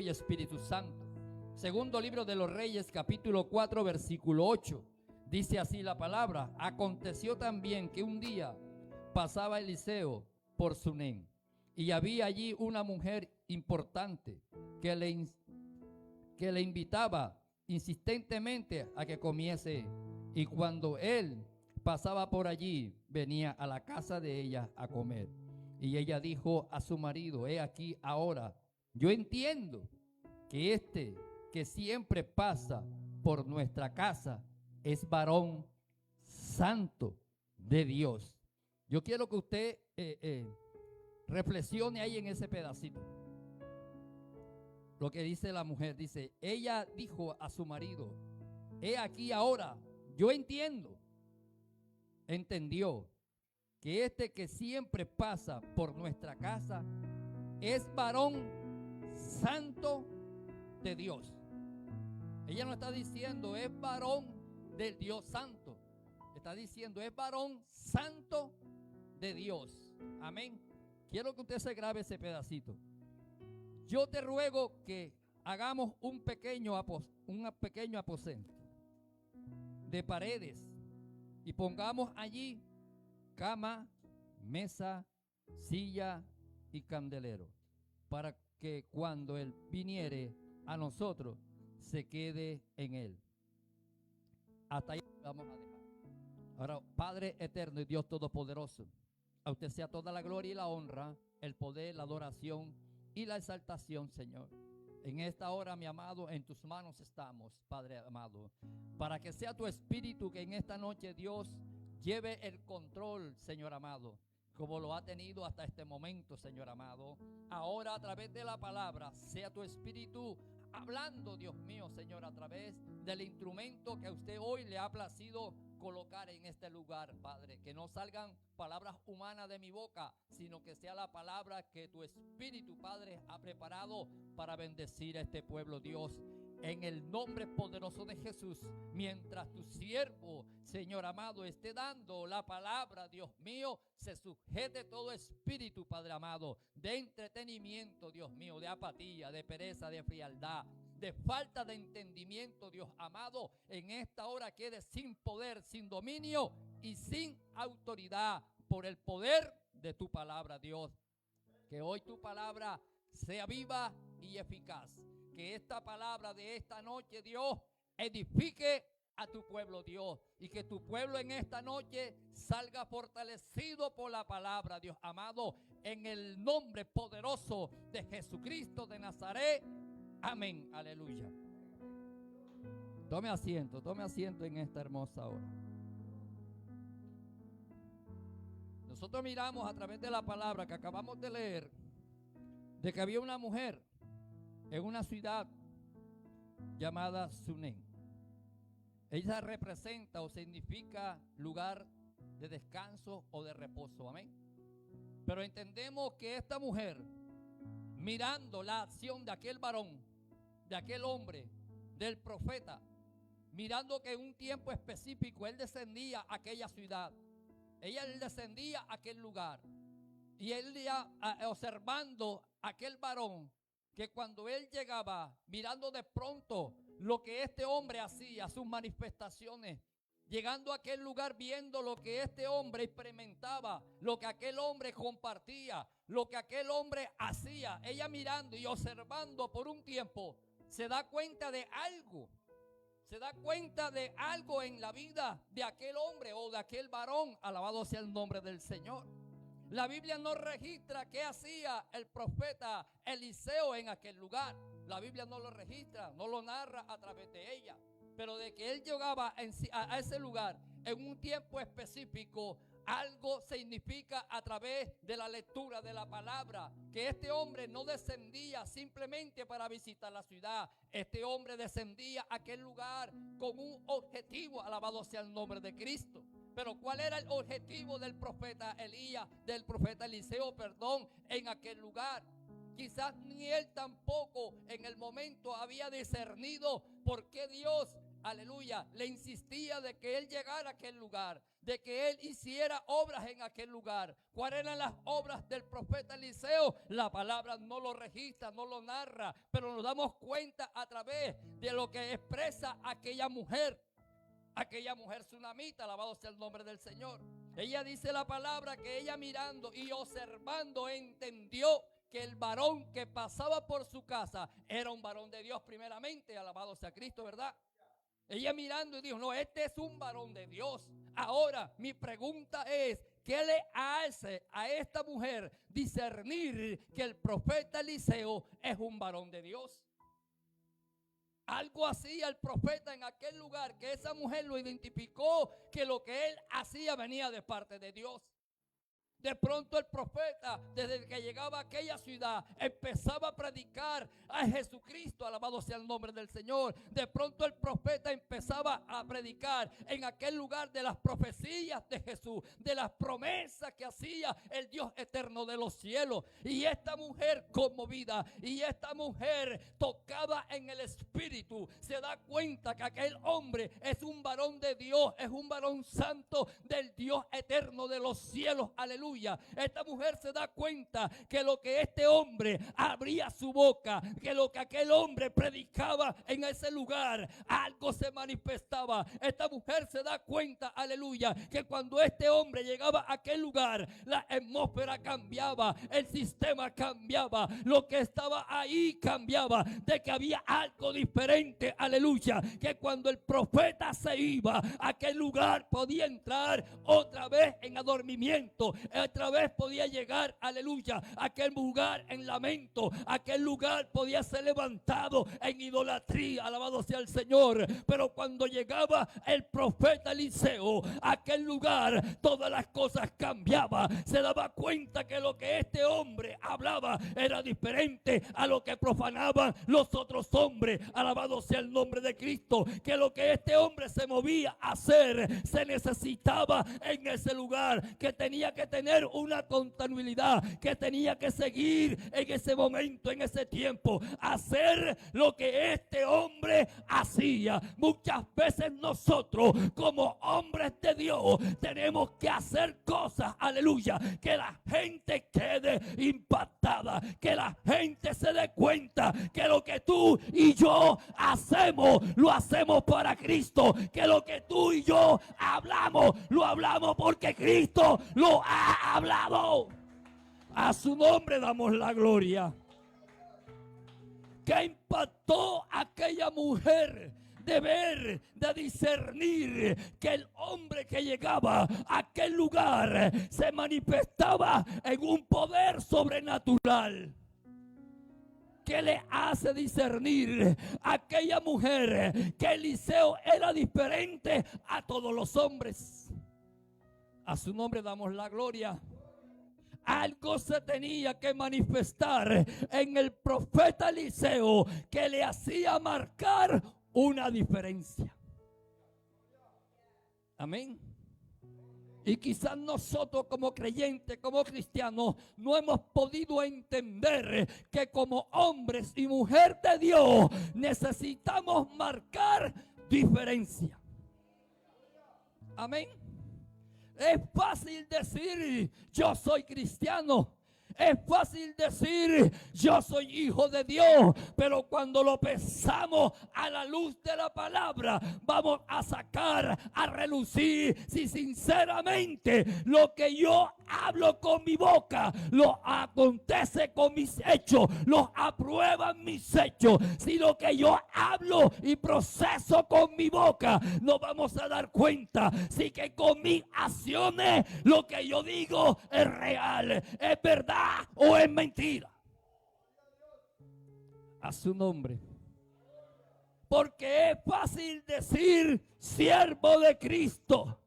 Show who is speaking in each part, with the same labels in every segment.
Speaker 1: y Espíritu Santo. Segundo libro de los Reyes, capítulo 4, versículo 8. Dice así la palabra: aconteció también que un día pasaba Eliseo por Sunem, y había allí una mujer importante que le invitaba insistentemente a que comiese, y cuando él pasaba por allí, venía a la casa de ella a comer. Y ella dijo a su marido: he aquí ahora, yo entiendo que este que siempre pasa por nuestra casa es varón santo de Dios. Yo quiero que usted reflexione ahí en ese pedacito. Lo que dice la mujer, dice, ella dijo a su marido: he aquí ahora, yo entendió que este que siempre pasa por nuestra casa es varón santo de Dios. Ella no está diciendo es varón del Dios santo, está diciendo es varón santo de Dios. Amén. Quiero que usted se grabe ese pedacito. Yo te ruego que hagamos un pequeño aposento de paredes y pongamos allí cama, mesa, silla y candelero, para que cuando Él viniere a nosotros se quede en Él. Hasta ahí vamos a dejar. Ahora, Padre eterno y Dios todopoderoso, a usted sea toda la gloria y la honra, el poder, la adoración y la exaltación, Señor. En esta hora, mi amado, en tus manos estamos, Padre amado, para que sea tu espíritu que en esta noche, Dios, lleve el control, Señor amado, como lo ha tenido hasta este momento, Señor amado. Ahora, a través de la palabra, sea tu espíritu hablando, Dios mío, Señor, a través del instrumento que a usted hoy le ha placido colocar en este lugar, Padre. Que no salgan palabras humanas de mi boca, sino que sea la palabra que tu espíritu, Padre, ha preparado para bendecir a este pueblo, Dios. En el nombre poderoso de Jesús, mientras tu siervo, Señor amado, esté dando la palabra, Dios mío, se sujete todo espíritu, Padre amado, de entretenimiento, Dios mío, de apatía, de pereza, de frialdad, de falta de entendimiento, Dios amado, en esta hora quede sin poder, sin dominio y sin autoridad por el poder de tu palabra, Dios. Que hoy tu palabra sea viva y eficaz. Que esta palabra de esta noche, Dios, edifique a tu pueblo, Dios. Y que tu pueblo en esta noche salga fortalecido por la palabra, Dios amado. En el nombre poderoso de Jesucristo de Nazaret. Amén. Aleluya. Tome asiento en esta hermosa hora. Nosotros miramos a través de la palabra que acabamos de leer, de que había una mujer en una ciudad llamada Sunem. Ella representa o significa lugar de descanso o de reposo. Amén. Pero entendemos que esta mujer, mirando la acción de aquel varón, de aquel hombre, del profeta, mirando que en un tiempo específico él descendía a aquella ciudad, él descendía a aquel lugar, y él ya observando a aquel varón, que cuando él llegaba, mirando de pronto lo que este hombre hacía, sus manifestaciones, llegando a aquel lugar, viendo lo que este hombre experimentaba, lo que aquel hombre compartía, lo que aquel hombre hacía, ella mirando y observando por un tiempo, se da cuenta de algo. Se da cuenta de algo en la vida de aquel hombre o de aquel varón. Alabado sea el nombre del Señor. La Biblia no registra qué hacía el profeta Eliseo en aquel lugar. La Biblia no lo registra, no lo narra a través de ella. Pero de que él llegaba a ese lugar en un tiempo específico, algo significa a través de la lectura de la palabra, que este hombre no descendía simplemente para visitar la ciudad. Este hombre descendía a aquel lugar con un objetivo. Alabado sea el nombre de Cristo. Pero ¿cuál era el objetivo del profeta Eliseo, en aquel lugar? Quizás ni él tampoco en el momento había discernido por qué Dios aleluya, le insistía de que él llegara a aquel lugar, de que él hiciera obras en aquel lugar. ¿Cuáles eran las obras del profeta Eliseo? La palabra no lo registra, no lo narra, pero nos damos cuenta a través de lo que expresa aquella mujer tsunamita, alabado sea el nombre del Señor. Ella dice la palabra que ella mirando y observando entendió que el varón que pasaba por su casa era un varón de Dios primeramente, alabado sea Cristo, ¿verdad? Ella mirando y dijo, no, este es un varón de Dios. Ahora, mi pregunta es, ¿qué le hace a esta mujer discernir que el profeta Eliseo es un varón de Dios? Algo hacía el profeta en aquel lugar que esa mujer lo identificó, que lo que él hacía venía de parte de Dios. De pronto el profeta, desde que llegaba a aquella ciudad, empezaba a predicar a Jesucristo, alabado sea el nombre del Señor. De pronto el profeta empezaba a predicar en aquel lugar de las profecías de Jesús, de las promesas que hacía el Dios eterno de los cielos. Y esta mujer conmovida, y esta mujer tocada en el espíritu, se da cuenta que aquel hombre es un varón de Dios, es un varón santo del Dios eterno de los cielos, aleluya. Esta mujer se da cuenta que lo que este hombre abría su boca, que lo que aquel hombre predicaba en ese lugar, algo se manifestaba. Esta mujer se da cuenta, aleluya, que cuando este hombre llegaba a aquel lugar, la atmósfera cambiaba, el sistema cambiaba, lo que estaba ahí cambiaba, de que había algo diferente, aleluya, que cuando el profeta se iba, aquel lugar podía entrar otra vez en adormimiento, otra vez podía llegar, aleluya, aquel lugar en lamento, aquel lugar podía ser levantado en idolatría, alabado sea el Señor. Pero cuando llegaba el profeta Eliseo, aquel lugar, todas las cosas cambiaban. Se daba cuenta que lo que este hombre hablaba era diferente a lo que profanaban los otros hombres, alabado sea el nombre de Cristo, que lo que este hombre se movía a hacer, se necesitaba en ese lugar, que tenía que tener una continuidad, que tenía que seguir en ese momento, en ese tiempo, hacer lo que este hombre hacía. Muchas veces nosotros como hombres de Dios tenemos que hacer cosas, aleluya, que la gente quede impactada, que la gente se dé cuenta que lo que tú y yo hacemos, lo hacemos para Cristo, que lo que tú y yo hablamos, lo hablamos porque Cristo lo ha hablado. A su nombre damos la gloria. ¿Qué impactó a aquella mujer? De ver, de discernir que el hombre que llegaba a aquel lugar se manifestaba en un poder sobrenatural. ¿Qué le hace discernir a aquella mujer que Eliseo era diferente a todos los hombres? A su nombre damos la gloria. Algo se tenía que manifestar en el profeta Eliseo que le hacía marcar una diferencia. Amén. Y quizás nosotros como creyentes, como cristianos, no hemos podido entender que como hombres y mujeres de Dios necesitamos marcar diferencia. Amén. Es fácil decir, yo soy cristiano. Es fácil decir, yo soy hijo de Dios, pero cuando lo pensamos a la luz de la palabra, vamos a sacar a relucir si sinceramente lo que yo hablo con mi boca, lo acontece con mis hechos, lo aprueban mis hechos. Si lo que yo hablo y proceso con mi boca, nos vamos a dar cuenta si que con mis acciones lo que yo digo es real, es verdad o es mentira. A su nombre. Porque es fácil decir siervo de Cristo.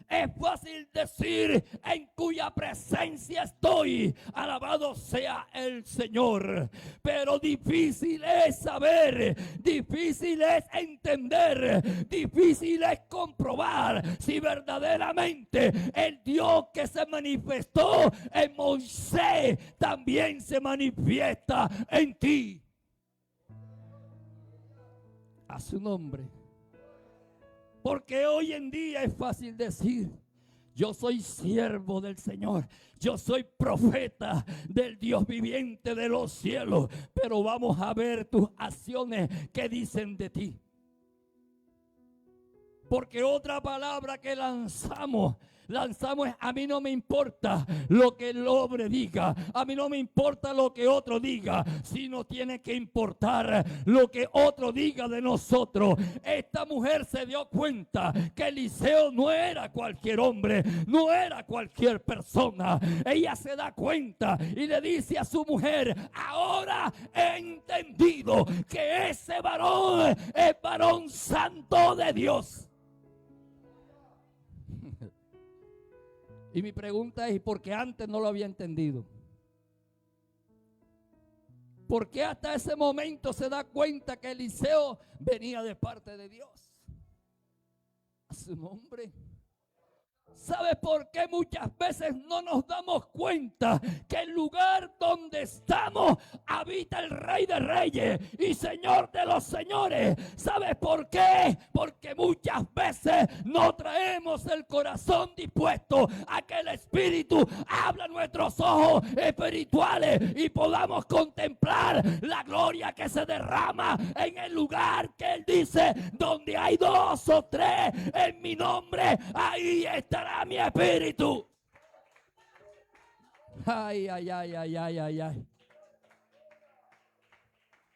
Speaker 1: Es fácil decir en cuya presencia estoy. Alabado sea el Señor. Pero difícil es saber, difícil es entender, difícil es comprobar si verdaderamente el Dios que se manifestó en Moisés también se manifiesta en ti. A su nombre. Porque hoy en día es fácil decir: yo soy siervo del Señor, yo soy profeta del Dios viviente de los cielos. Pero vamos a ver tus acciones que dicen de ti. Porque otra palabra que lanzamos es: a mí no me importa lo que el hombre diga, a mí no me importa lo que otro diga, sino tiene que importar lo que otro diga de nosotros. Esta mujer se dio cuenta que Eliseo no era cualquier hombre, no era cualquier persona. Ella se da cuenta y le dice a su mujer: ahora he entendido que ese varón es varón santo de Dios. Y mi pregunta es: ¿por qué antes no lo había entendido? ¿Por qué hasta ese momento se da cuenta que Eliseo venía de parte de Dios? A su nombre. ¿Sabe por qué muchas veces no nos damos cuenta que el lugar donde estamos habita el Rey de Reyes y Señor de los Señores? ¿Sabe por qué? Porque muchas veces no traemos el corazón dispuesto a que el Espíritu abra nuestros ojos espirituales y podamos contemplar la gloria que se derrama en el lugar que Él dice: donde hay 2 o 3 en mi nombre, ahí estará mi espíritu. Ay, ay, ay, ay, ay, ay, ay.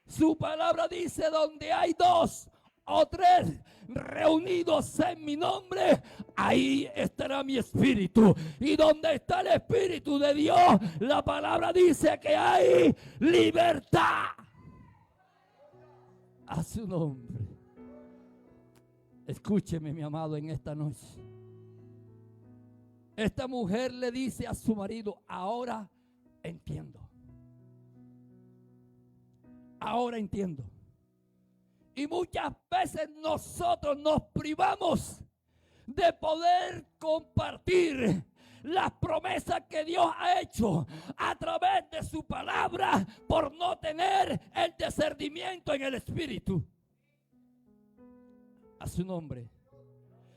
Speaker 1: Su palabra dice: donde hay 2 o 3 reunidos en mi nombre, ahí estará mi espíritu. Y donde está el Espíritu de Dios, la palabra dice que hay libertad. A su nombre. Escúcheme, mi amado, en esta noche. Esta mujer le dice a su marido: ahora entiendo. Ahora entiendo. Y muchas veces nosotros nos privamos de poder compartir las promesas que Dios ha hecho a través de su palabra por no tener el discernimiento en el Espíritu. A su nombre.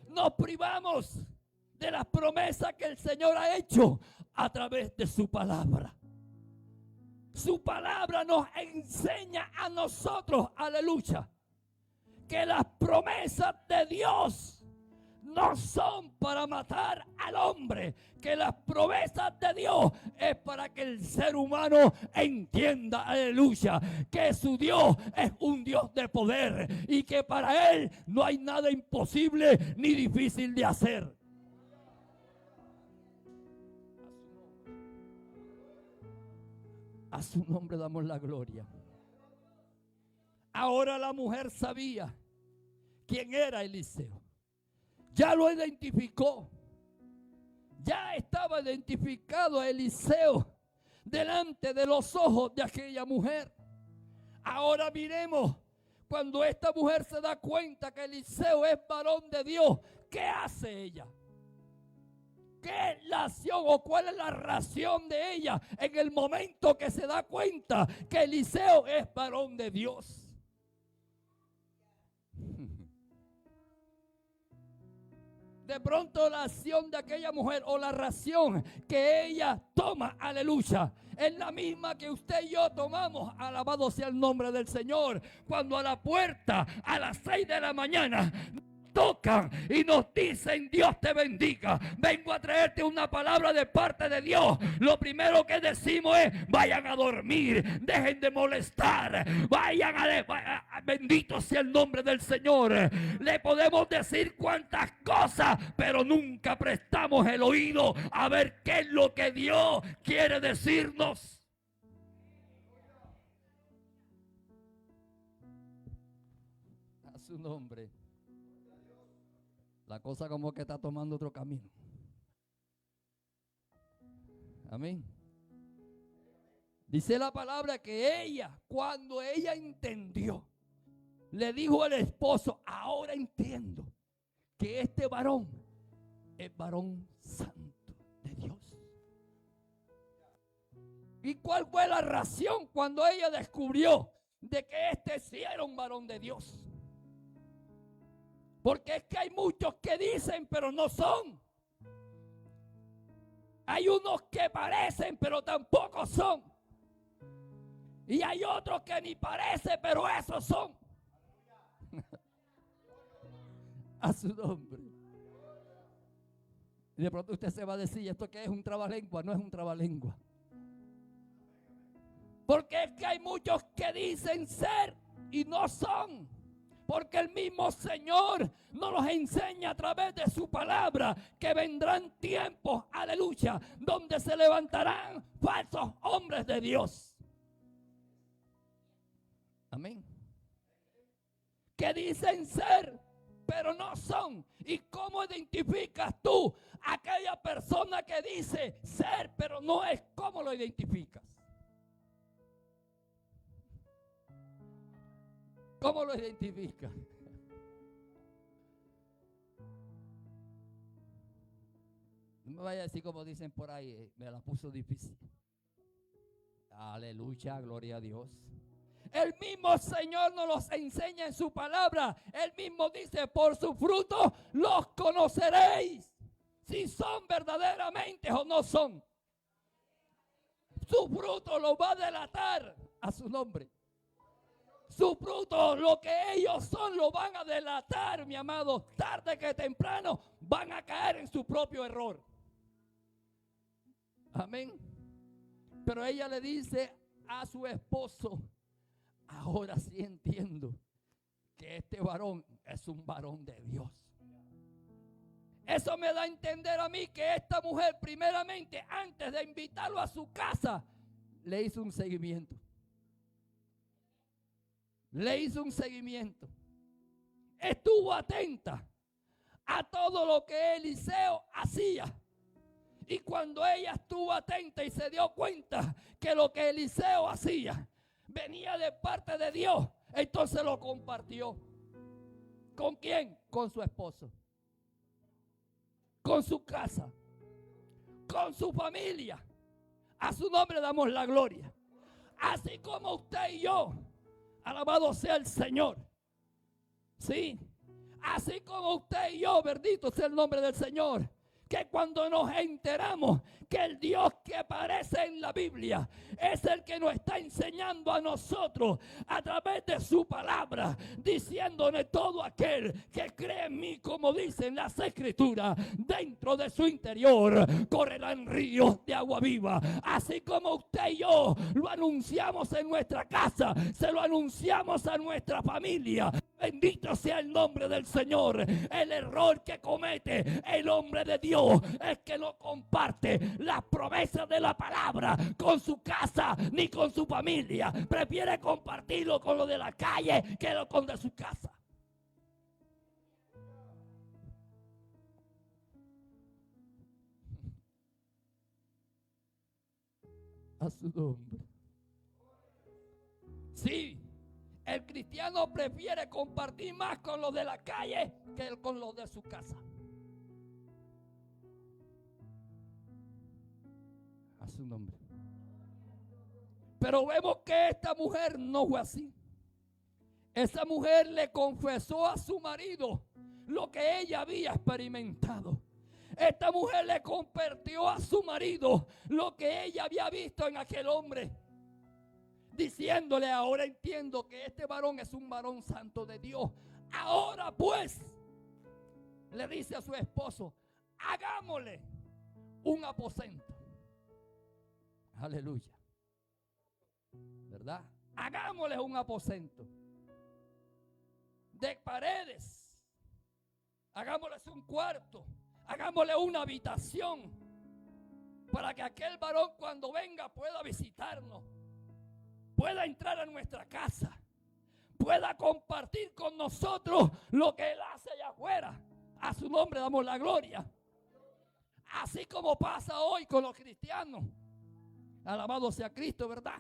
Speaker 1: Nos privamos de las promesas que el Señor ha hecho a través de su palabra. Su palabra nos enseña a nosotros, aleluya, que las promesas de Dios no son para matar al hombre, que las promesas de Dios es para que el ser humano entienda, aleluya, que su Dios es un Dios de poder y que para Él no hay nada imposible ni difícil de hacer. A su nombre damos la gloria. Ahora la mujer sabía quién era Eliseo. Ya lo identificó. Ya estaba identificado Eliseo delante de los ojos de aquella mujer. Ahora miremos, cuando esta mujer se da cuenta que Eliseo es varón de Dios, ¿qué hace ella? ¿Qué es la acción o cuál es la reacción de ella en el momento que se da cuenta que Eliseo es varón de Dios? De pronto la acción de aquella mujer o la reacción que ella toma, aleluya, es la misma que usted y yo tomamos, alabado sea el nombre del Señor, cuando a la puerta a las 6 de la mañana tocan y nos dicen: Dios te bendiga, vengo a traerte una palabra de parte de Dios. Lo primero que decimos es: vayan a dormir, dejen de molestar, vayan bendito sea el nombre del Señor. Le podemos decir cuantas cosas, pero nunca prestamos el oído a ver qué es lo que Dios quiere decirnos. A su nombre. La cosa como que está tomando otro camino. Amén. Dice la palabra que ella, cuando ella entendió, le dijo al esposo: ahora entiendo que este varón es varón santo de Dios. ¿Y cuál fue la razón cuando ella descubrió de que este sí era un varón de Dios? Porque es que hay muchos que dicen pero no son. Hay unos que parecen pero tampoco son. Y hay otros que ni parecen pero esos son. A su nombre. Y de pronto usted se va a decir, ¿esto qué es un trabalengua? No es un trabalengua. Porque es que hay muchos que dicen ser y no son. Porque el mismo Señor nos los enseña a través de su palabra que vendrán tiempos, aleluya, donde se levantarán falsos hombres de Dios. Amén. Que dicen ser, pero no son. ¿Y cómo identificas tú a aquella persona que dice ser, pero no es? ¿Cómo lo identificas? ¿Cómo lo identificas? No me vaya a decir como dicen por ahí, me la puso difícil. Aleluya, gloria a Dios. El mismo Señor nos los enseña en su palabra. Él mismo dice, por su fruto los conoceréis. Si son verdaderamente o no son. Su fruto lo va a delatar a su nombre. Su fruto, lo que ellos son, lo van a delatar, mi amado. Tarde que temprano van a caer en su propio error. Amén. Pero ella le dice a su esposo, ahora sí entiendo que este varón es un varón de Dios. Eso me da a entender a mí que esta mujer, primeramente, antes de invitarlo a su casa, le hizo un seguimiento. Le hizo un seguimiento. Estuvo atenta a todo lo que Eliseo hacía. Y cuando ella estuvo atenta y se dio cuenta que lo que Eliseo hacía venía de parte de Dios, entonces lo compartió. ¿Con quién? Con su esposo. Con su casa. Con su familia. A su nombre damos la gloria. Así como usted y yo. Alabado sea el Señor. Sí. Así como usted y yo, bendito sea el nombre del Señor. Que cuando nos enteramos que el Dios que aparece en la Biblia es el que nos está enseñando a nosotros a través de su palabra, diciéndole todo aquel que cree en mí, como dicen las Escrituras, dentro de su interior correrán ríos de agua viva. Así como usted y yo lo anunciamos en nuestra casa, se lo anunciamos a nuestra familia. Bendito sea el nombre del Señor. El error que comete el hombre de Dios es que no comparte las promesas de la palabra con su casa ni con su familia. Prefiere compartirlo con lo de la calle que lo con de su casa. A su nombre. Sí. El cristiano prefiere compartir más con los de la calle que con los de su casa. A su nombre. Pero vemos que esta mujer no fue así. Esa mujer le confesó a su marido lo que ella había experimentado. Esta mujer le compartió a su marido lo que ella había visto en aquel hombre. Diciéndole, ahora entiendo que este varón es un varón santo de Dios. Ahora pues, le dice a su esposo, hagámosle un aposento. Aleluya. ¿Verdad? Hagámosle un aposento de paredes. Hagámosles un cuarto. Hagámosle una habitación para que aquel varón cuando venga pueda visitarnos. Pueda entrar a nuestra casa, pueda compartir con nosotros lo que Él hace allá afuera. A su nombre damos la gloria. Así como pasa hoy con los cristianos. Alabado sea Cristo, ¿verdad?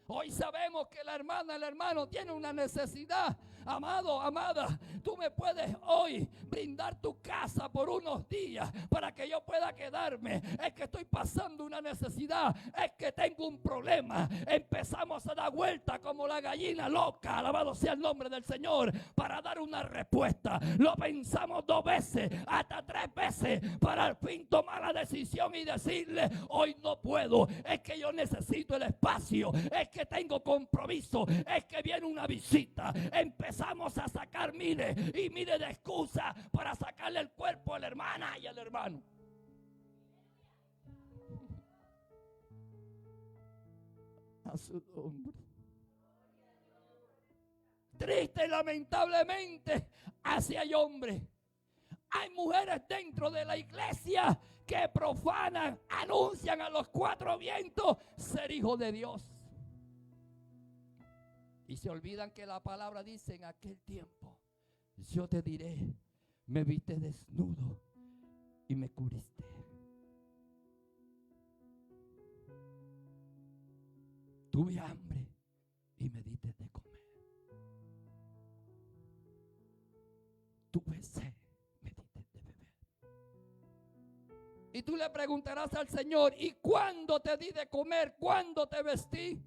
Speaker 1: Hoy sabemos que la hermana, el hermano tiene una necesidad Amado, amada, tú me puedes hoy brindar tu casa por unos días para que yo pueda quedarme. Es que estoy pasando una necesidad, es que tengo un problema. Empezamos a dar vuelta como la gallina loca, alabado sea el nombre del Señor, para dar una respuesta. Lo pensamos 2 veces, hasta 3 veces, para al fin tomar la decisión y decirle: hoy no puedo, es que yo necesito el espacio, es que tengo compromiso, es que viene una visita. Empezamos a sacar miles y miles de excusas para sacarle el cuerpo a la hermana y al hermano. A su nombre. Triste y lamentablemente, así hay hombres. Hay mujeres dentro de la iglesia que profanan, anuncian a los 4 vientos ser hijos de Dios. Y se olvidan que la palabra dice: en aquel tiempo yo te diré, me viste desnudo y me cubriste. Tuve hambre y me diste de comer. Tuve sed, me diste de beber. Y tú le preguntarás al Señor: ¿y cuándo te di de comer? ¿Cuándo te vestí?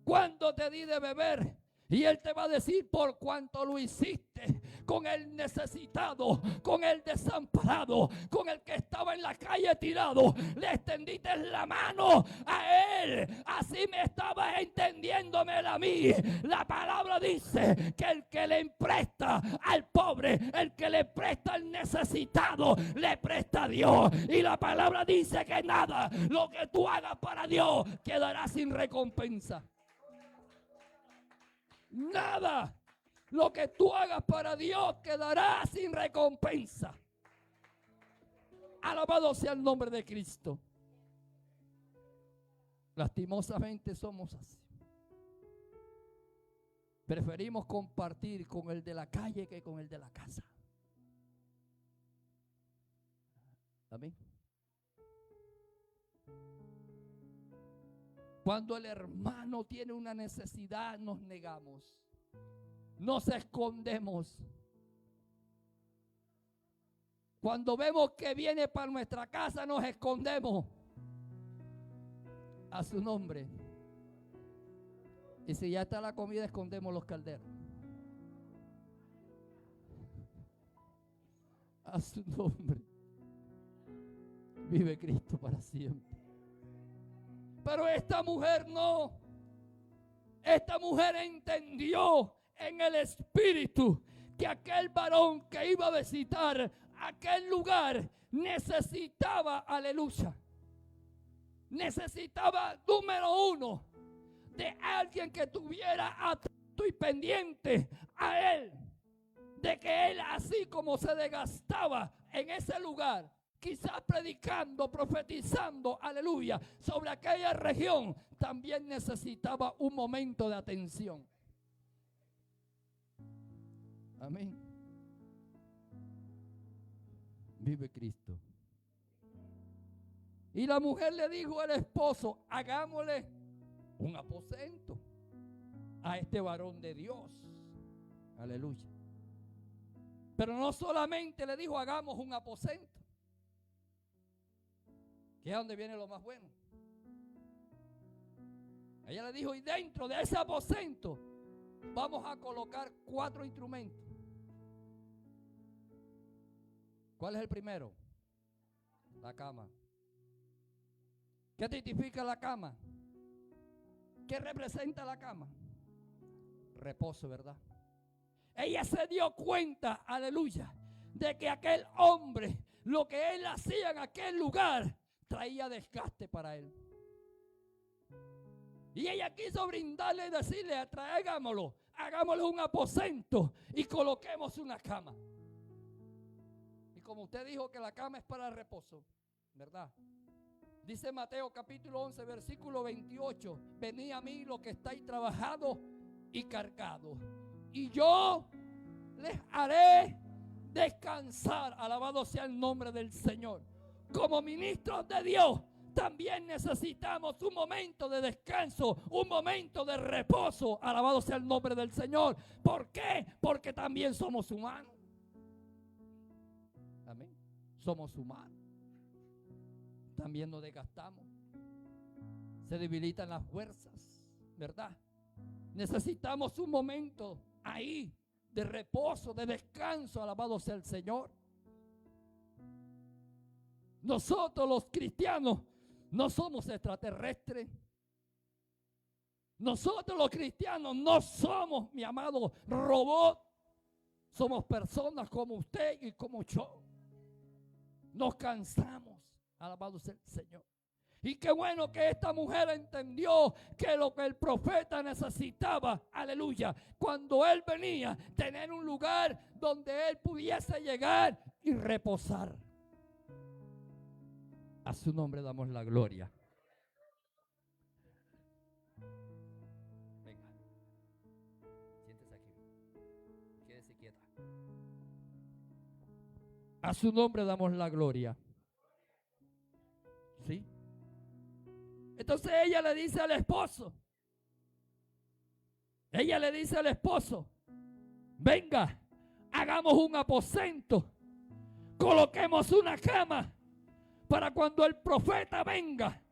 Speaker 1: ¿Cuándo te di de beber? Y Él te va a decir: por cuanto lo hiciste con el necesitado, con el desamparado, con el que estaba en la calle tirado, le extendiste la mano a Él. Así me estabas entendiéndome a mí. La palabra dice que el que le presta al pobre, el que le presta al necesitado, le presta a Dios. Y la palabra dice que nada, lo que tú hagas para Dios, quedará sin recompensa. Nada, lo que tú hagas para Dios, quedará sin recompensa. Alabado sea el nombre de Cristo. Lastimosamente somos así. Preferimos compartir con el de la calle que con el de la casa. Amén. Cuando el hermano tiene una necesidad, nos negamos, nos escondemos. Cuando vemos que viene para nuestra casa, nos escondemos. A su nombre. Y si ya está la comida, escondemos los calderos. A su nombre. Vive Cristo para siempre. Pero esta mujer no. Esta mujer entendió en el espíritu que aquel varón que iba a visitar aquel lugar necesitaba, aleluya, necesitaba, número 1, de alguien que tuviera atento y pendiente a él, de que él, así como se desgastaba en ese lugar, quizás predicando, profetizando, aleluya, sobre aquella región, también necesitaba un momento de atención. Amén. Vive Cristo. Y la mujer le dijo al esposo: hagámosle un aposento a este varón de Dios. Aleluya. Pero no solamente le dijo: hagamos un aposento, que es donde viene lo más bueno. Ella le dijo: y dentro de ese aposento vamos a colocar 4 instrumentos. ¿Cuál es el primero? La cama. ¿Qué tipifica la cama? ¿Qué representa la cama? Reposo, ¿verdad? Ella se dio cuenta, aleluya, de que aquel hombre, lo que él hacía en aquel lugar, traía desgaste para él. Y ella quiso brindarle y decirle: hagámosle un aposento y coloquemos una cama. Y como usted dijo que la cama es para reposo, ¿verdad? Dice Mateo capítulo 11, versículo 28: venid a mí los que estáis trabajados y cargados, y yo les haré descansar. Alabado sea el nombre del Señor. Como ministros de Dios, también necesitamos un momento de descanso, un momento de reposo. Alabado sea el nombre del Señor. ¿Por qué? Porque también somos humanos. Amén. Somos humanos. También nos desgastamos. Se debilitan las fuerzas, ¿verdad? Necesitamos un momento ahí de reposo, de descanso. Alabado sea el Señor. Nosotros los cristianos no somos extraterrestres. Nosotros los cristianos no somos, mi amado, robots. Somos personas como usted y como yo. Nos cansamos. Alabado sea el Señor. Y qué bueno que esta mujer entendió que lo que el profeta necesitaba, aleluya, cuando él venía, tener un lugar donde él pudiese llegar y reposar. A su nombre damos la gloria. Venga, siéntese aquí, quédese quieta. A su nombre damos la gloria. ¿Sí? Entonces ella le dice al esposo, venga, hagamos un aposento, coloquemos una cama para cuando el profeta venga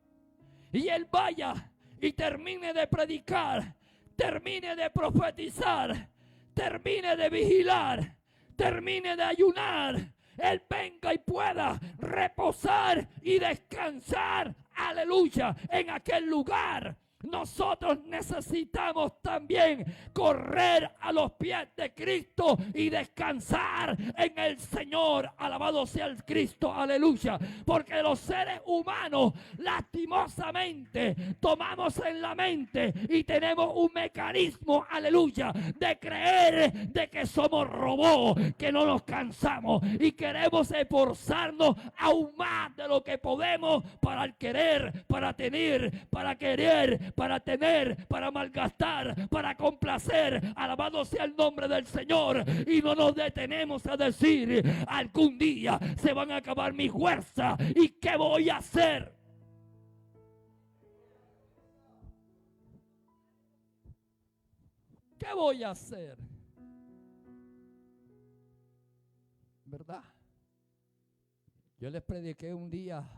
Speaker 1: y él vaya y termine de predicar, termine de profetizar, termine de vigilar, termine de ayunar, él venga y pueda reposar y descansar, aleluya, en aquel lugar. Nosotros necesitamos también correr a los pies de Cristo y descansar en el Señor. Alabado sea el Cristo, aleluya. Porque los seres humanos lastimosamente tomamos en la mente y tenemos un mecanismo, aleluya, de creer de que somos robots, que no nos cansamos y queremos esforzarnos aún más de lo que podemos para querer, para tener, para querer, para tener, para malgastar, para complacer. Alabado sea el nombre del Señor. Y no nos detenemos a decir, algún día se van a acabar mis fuerzas y ¿qué voy a hacer? ¿Qué voy a hacer? ¿Verdad? Yo les prediqué un día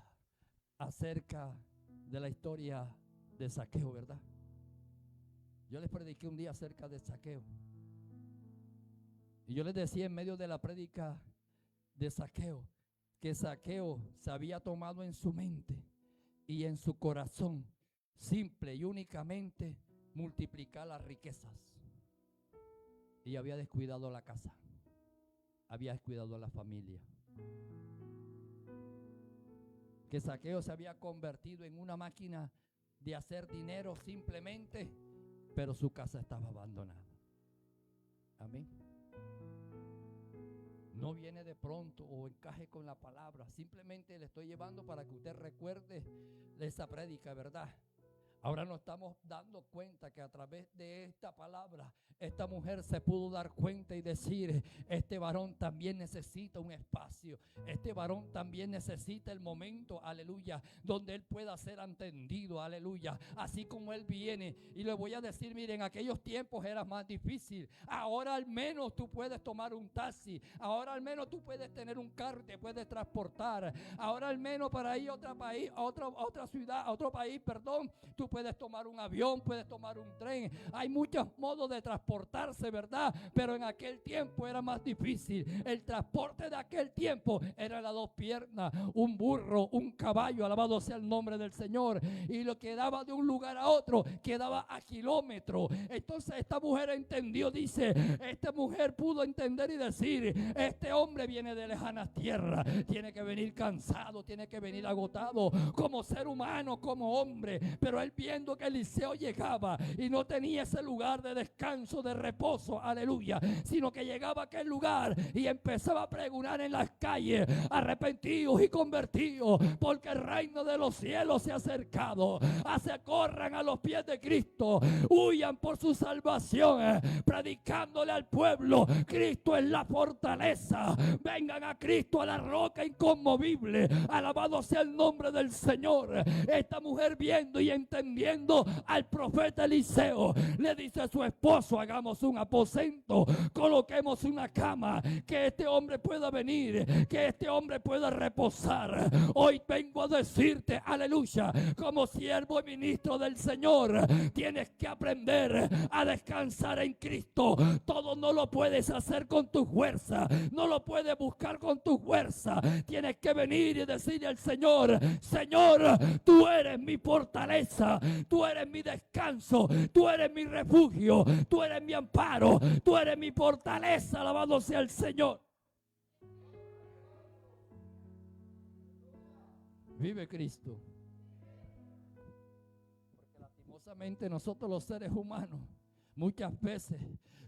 Speaker 1: acerca de la historia de Zaqueo, ¿verdad? Yo les prediqué un día acerca de Zaqueo. Y yo les decía en medio de la prédica de Zaqueo, que Zaqueo se había tomado en su mente y en su corazón, simple y únicamente, multiplicar las riquezas. Y había descuidado la casa, había descuidado la familia. Que Zaqueo se había convertido en una máquina de hacer dinero simplemente, pero su casa estaba abandonada. Amén. No viene de pronto o encaje con la palabra. Simplemente le estoy llevando para que usted recuerde de esa prédica, ¿verdad? Ahora nos estamos dando cuenta que a través de esta palabra, esta mujer se pudo dar cuenta y decir, este varón también necesita un espacio. Este varón también necesita el momento, aleluya, donde él pueda ser entendido, aleluya. Así como él viene. Y le voy a decir, miren, en aquellos tiempos era más difícil. Ahora al menos tú puedes tomar un taxi. Ahora al menos tú puedes tener un carro, te puedes transportar. Ahora al menos para ir a otro país, a otra ciudad, a otro país, perdón, tú puedes tomar un avión, puedes tomar un tren. Hay muchos modos de transportarse, ¿verdad? Pero en aquel tiempo era más difícil. El transporte de aquel tiempo era las dos piernas, un burro, un caballo, alabado sea el nombre del Señor. Y lo que daba de un lugar a otro quedaba a kilómetros. Entonces esta mujer entendió, dice, esta mujer pudo entender y decir, este hombre viene de lejanas tierras, tiene que venir cansado, tiene que venir agotado como ser humano, como hombre, pero él viendo que Eliseo llegaba y no tenía ese lugar de descanso, de reposo, aleluya, sino que llegaba a aquel lugar y empezaba a pregonar en las calles: arrepentidos y convertidos, porque el reino de los cielos se ha acercado. Corran a los pies de Cristo, huyan por su salvación, predicándole al pueblo: Cristo es la fortaleza. Vengan a Cristo, a la roca inconmovible. Alabado sea el nombre del Señor. Esta mujer, viendo y entendiendo al profeta Eliseo, le dice a su esposo: hagamos un aposento, coloquemos una cama, que este hombre pueda venir, que este hombre pueda reposar. Hoy vengo a decirte, aleluya, como siervo y ministro del Señor, tienes que aprender a descansar en Cristo. Todo no lo puedes hacer con tu fuerza, no lo puedes buscar con tu fuerza. Tienes que venir y decirle al Señor: Señor, tú eres mi fortaleza, tú eres mi descanso, tú eres mi refugio, tú eres mi amparo, tú eres mi fortaleza. Alabado sea el Señor. Vive Cristo. Porque lastimosamente nosotros, los seres humanos, muchas veces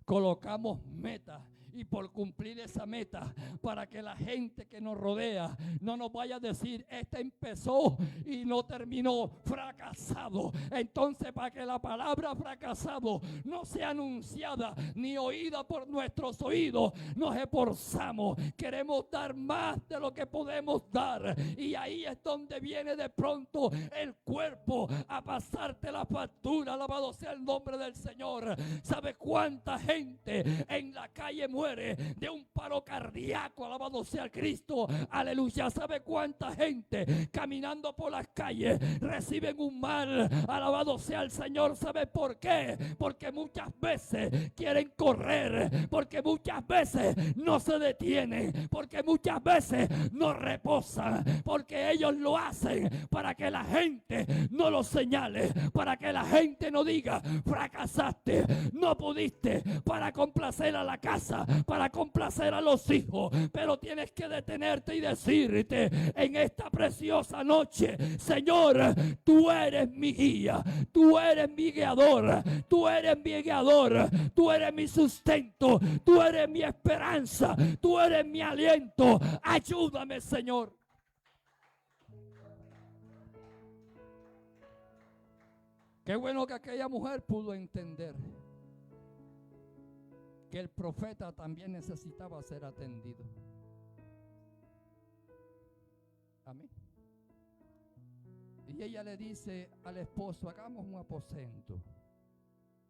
Speaker 1: colocamos metas, y por cumplir esa meta, para que la gente que nos rodea no nos vaya a decir: este empezó y no terminó, fracasado. Entonces, para que la palabra fracasado no sea anunciada ni oída por nuestros oídos, nos esforzamos, queremos dar más de lo que podemos dar, y ahí es donde viene de pronto el cuerpo a pasarte la factura. Alabado sea el nombre del Señor. ¿Sabe cuánta gente en la calle muere de un paro cardíaco? Alabado sea Cristo, aleluya. ¿Sabe cuánta gente caminando por las calles reciben un mal? Alabado sea el Señor. ¿Sabe por qué? Porque muchas veces quieren correr, porque muchas veces no se detienen, porque muchas veces no reposan, porque ellos lo hacen para que la gente no lo señale, para que la gente no diga: fracasaste, no pudiste, para complacer a la casa, para complacer a los hijos. Pero tienes que detenerte y decirte en esta preciosa noche: Señor, tú eres mi guía, tú eres mi guiador, tú eres mi guiador, tú eres mi sustento, tú eres mi esperanza, tú eres mi aliento. Ayúdame, Señor. Qué bueno que aquella mujer pudo entender que el profeta también necesitaba ser atendido. Amén. Y ella le dice al esposo: hagamos un aposento,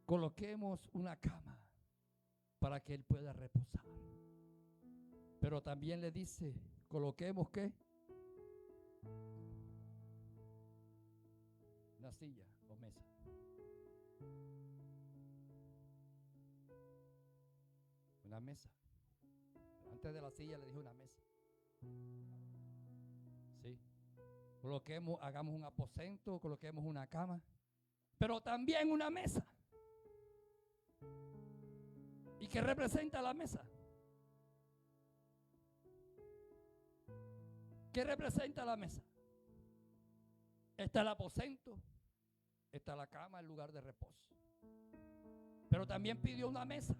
Speaker 1: coloquemos una cama para que él pueda reposar. Pero también le dice: coloquemos ¿qué? Una silla o mesa. Una mesa. Antes de la silla le dije una mesa. Sí. Coloquemos, hagamos un aposento, coloquemos una cama, pero también una mesa. ¿Y qué representa la mesa? ¿Qué representa la mesa? Está el aposento, está la cama, el lugar de reposo. Pero también pidió una mesa.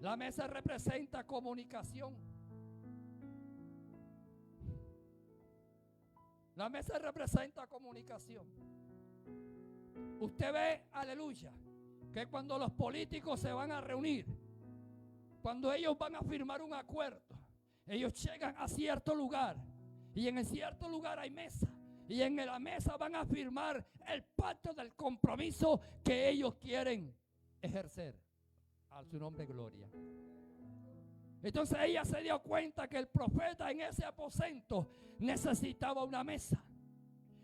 Speaker 1: La mesa representa comunicación. La mesa representa comunicación. Usted ve, aleluya, que cuando los políticos se van a reunir, cuando ellos van a firmar un acuerdo, ellos llegan a cierto lugar, y en el cierto lugar hay mesa, y en la mesa van a firmar el pacto del compromiso que ellos quieren ejercer. A su nombre, gloria. Entonces ella se dio cuenta que el profeta en ese aposento necesitaba una mesa.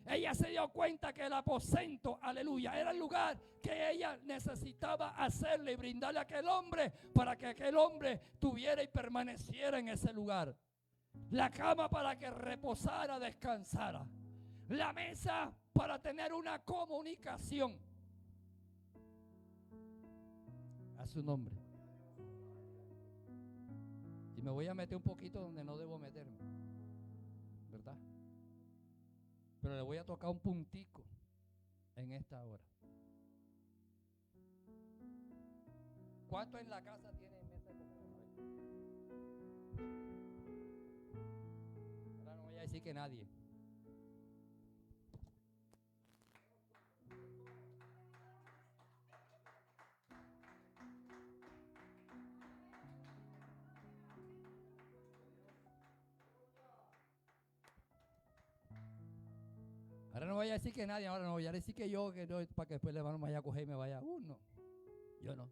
Speaker 1: Ella se dio cuenta que el aposento, aleluya, era el lugar que ella necesitaba hacerle y brindarle a aquel hombre, para que aquel hombre tuviera y permaneciera en ese lugar. La cama para que reposara, descansara. La mesa para tener una comunicación. A su nombre. Y me voy a meter un poquito donde no debo meterme, ¿verdad? Pero le voy a tocar un puntico en esta hora. ¿Cuántos en la casa tienen mesa de comedor? Ahora no voy a decir que nadie. Ahora no voy a decir que nadie, ahora no voy a decir que yo, que no, para que después le van a vaya a coger y me vaya. No, yo no.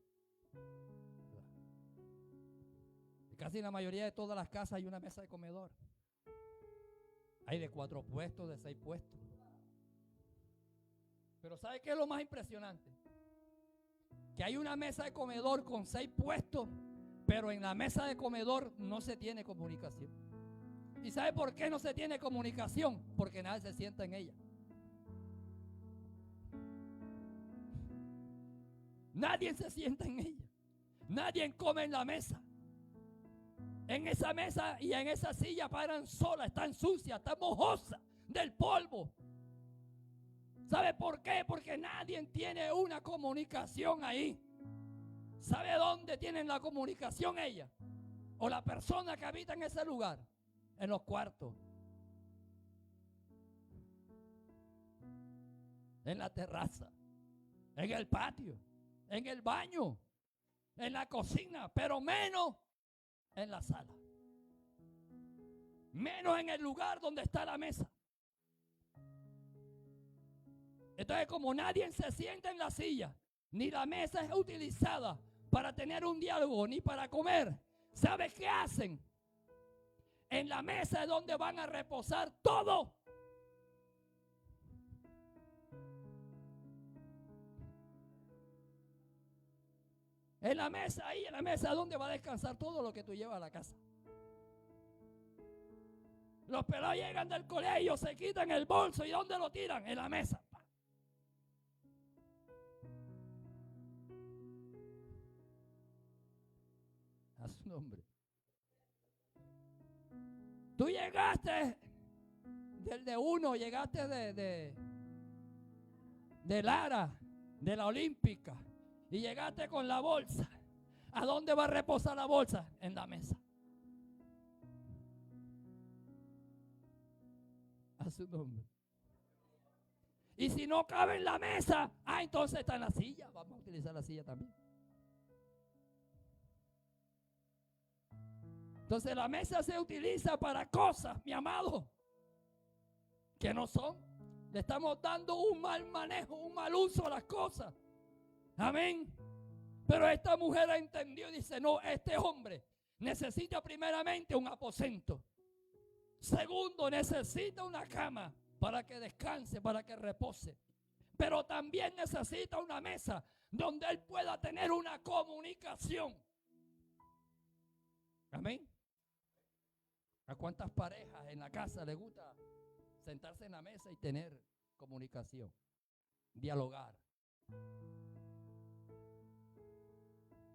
Speaker 1: Casi en la mayoría de todas las casas hay una mesa de comedor. Hay de 4 puestos, de 6 puestos. Pero ¿sabe qué es lo más impresionante? Que hay una mesa de comedor con 6 puestos, pero en la mesa de comedor no se tiene comunicación. ¿Y sabe por qué no se tiene comunicación? Porque nadie se sienta en ella. Nadie se sienta en ella. Nadie come en la mesa. En esa mesa y en esa silla paran sola, están sucias, están mojosas del polvo. ¿Sabe por qué? Porque nadie tiene una comunicación ahí. ¿Sabe dónde tienen la comunicación ella? O la persona que habita en ese lugar. En los cuartos. En la terraza. En el patio. En el baño. En la cocina. Pero menos en la sala. Menos en el lugar donde está la mesa. Entonces, como nadie se sienta en la silla, ni la mesa es utilizada para tener un diálogo, ni para comer, ¿sabes qué hacen? En la mesa es donde van a reposar todo. En la mesa, ahí en la mesa es donde va a descansar todo lo que tú llevas a la casa. Los pelados llegan del colegio, se quitan el bolso y ¿dónde lo tiran? En la mesa. A su nombre. Tú llegaste del de uno, llegaste de Lara, de la Olímpica, y llegaste con la bolsa. ¿A dónde va a reposar la bolsa? En la mesa. A su nombre. Y si no cabe en la mesa, entonces está en la silla. Vamos a utilizar la silla también. Entonces la mesa se utiliza para cosas, mi amado, que no son. Le estamos dando un mal manejo, un mal uso a las cosas. Amén. Pero esta mujer entendió y dice, no, este hombre necesita primeramente un aposento. Segundo, necesita una cama para que descanse, para que repose. Pero también necesita una mesa donde él pueda tener una comunicación. Amén. ¿A cuántas parejas en la casa les gusta sentarse en la mesa y tener comunicación? Dialogar.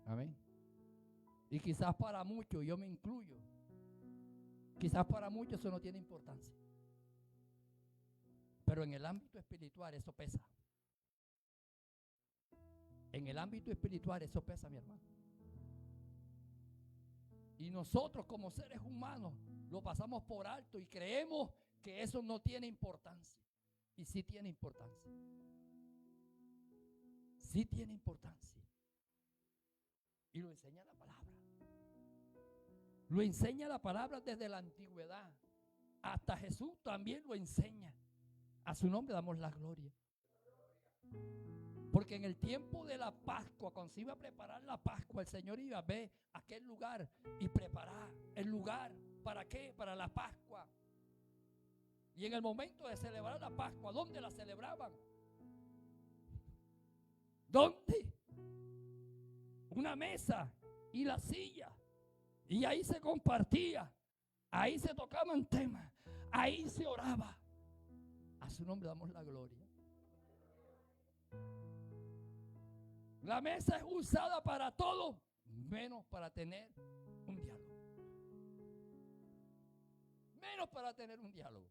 Speaker 1: Amén. Y quizás para muchos, yo me incluyo, quizás para muchos eso no tiene importancia. Pero en el ámbito espiritual eso pesa. En el ámbito espiritual eso pesa, mi hermano. Y nosotros como seres humanos lo pasamos por alto y creemos que eso no tiene importancia. Y sí tiene importancia. Sí tiene importancia. Y lo enseña la palabra. Lo enseña la palabra desde la antigüedad. Hasta Jesús también lo enseña. A su nombre damos la gloria. Porque en el tiempo de la Pascua, cuando se iba a preparar la Pascua, el Señor iba a ver aquel lugar y preparar el lugar. ¿Para qué? Para la Pascua. Y en el momento de celebrar la Pascua, ¿dónde la celebraban? ¿Dónde? Una mesa y la silla. Y ahí se compartía. Ahí se tocaban temas. Ahí se oraba. A su nombre damos la gloria. La mesa es usada para todo, menos para tener un diálogo. Menos para tener un diálogo.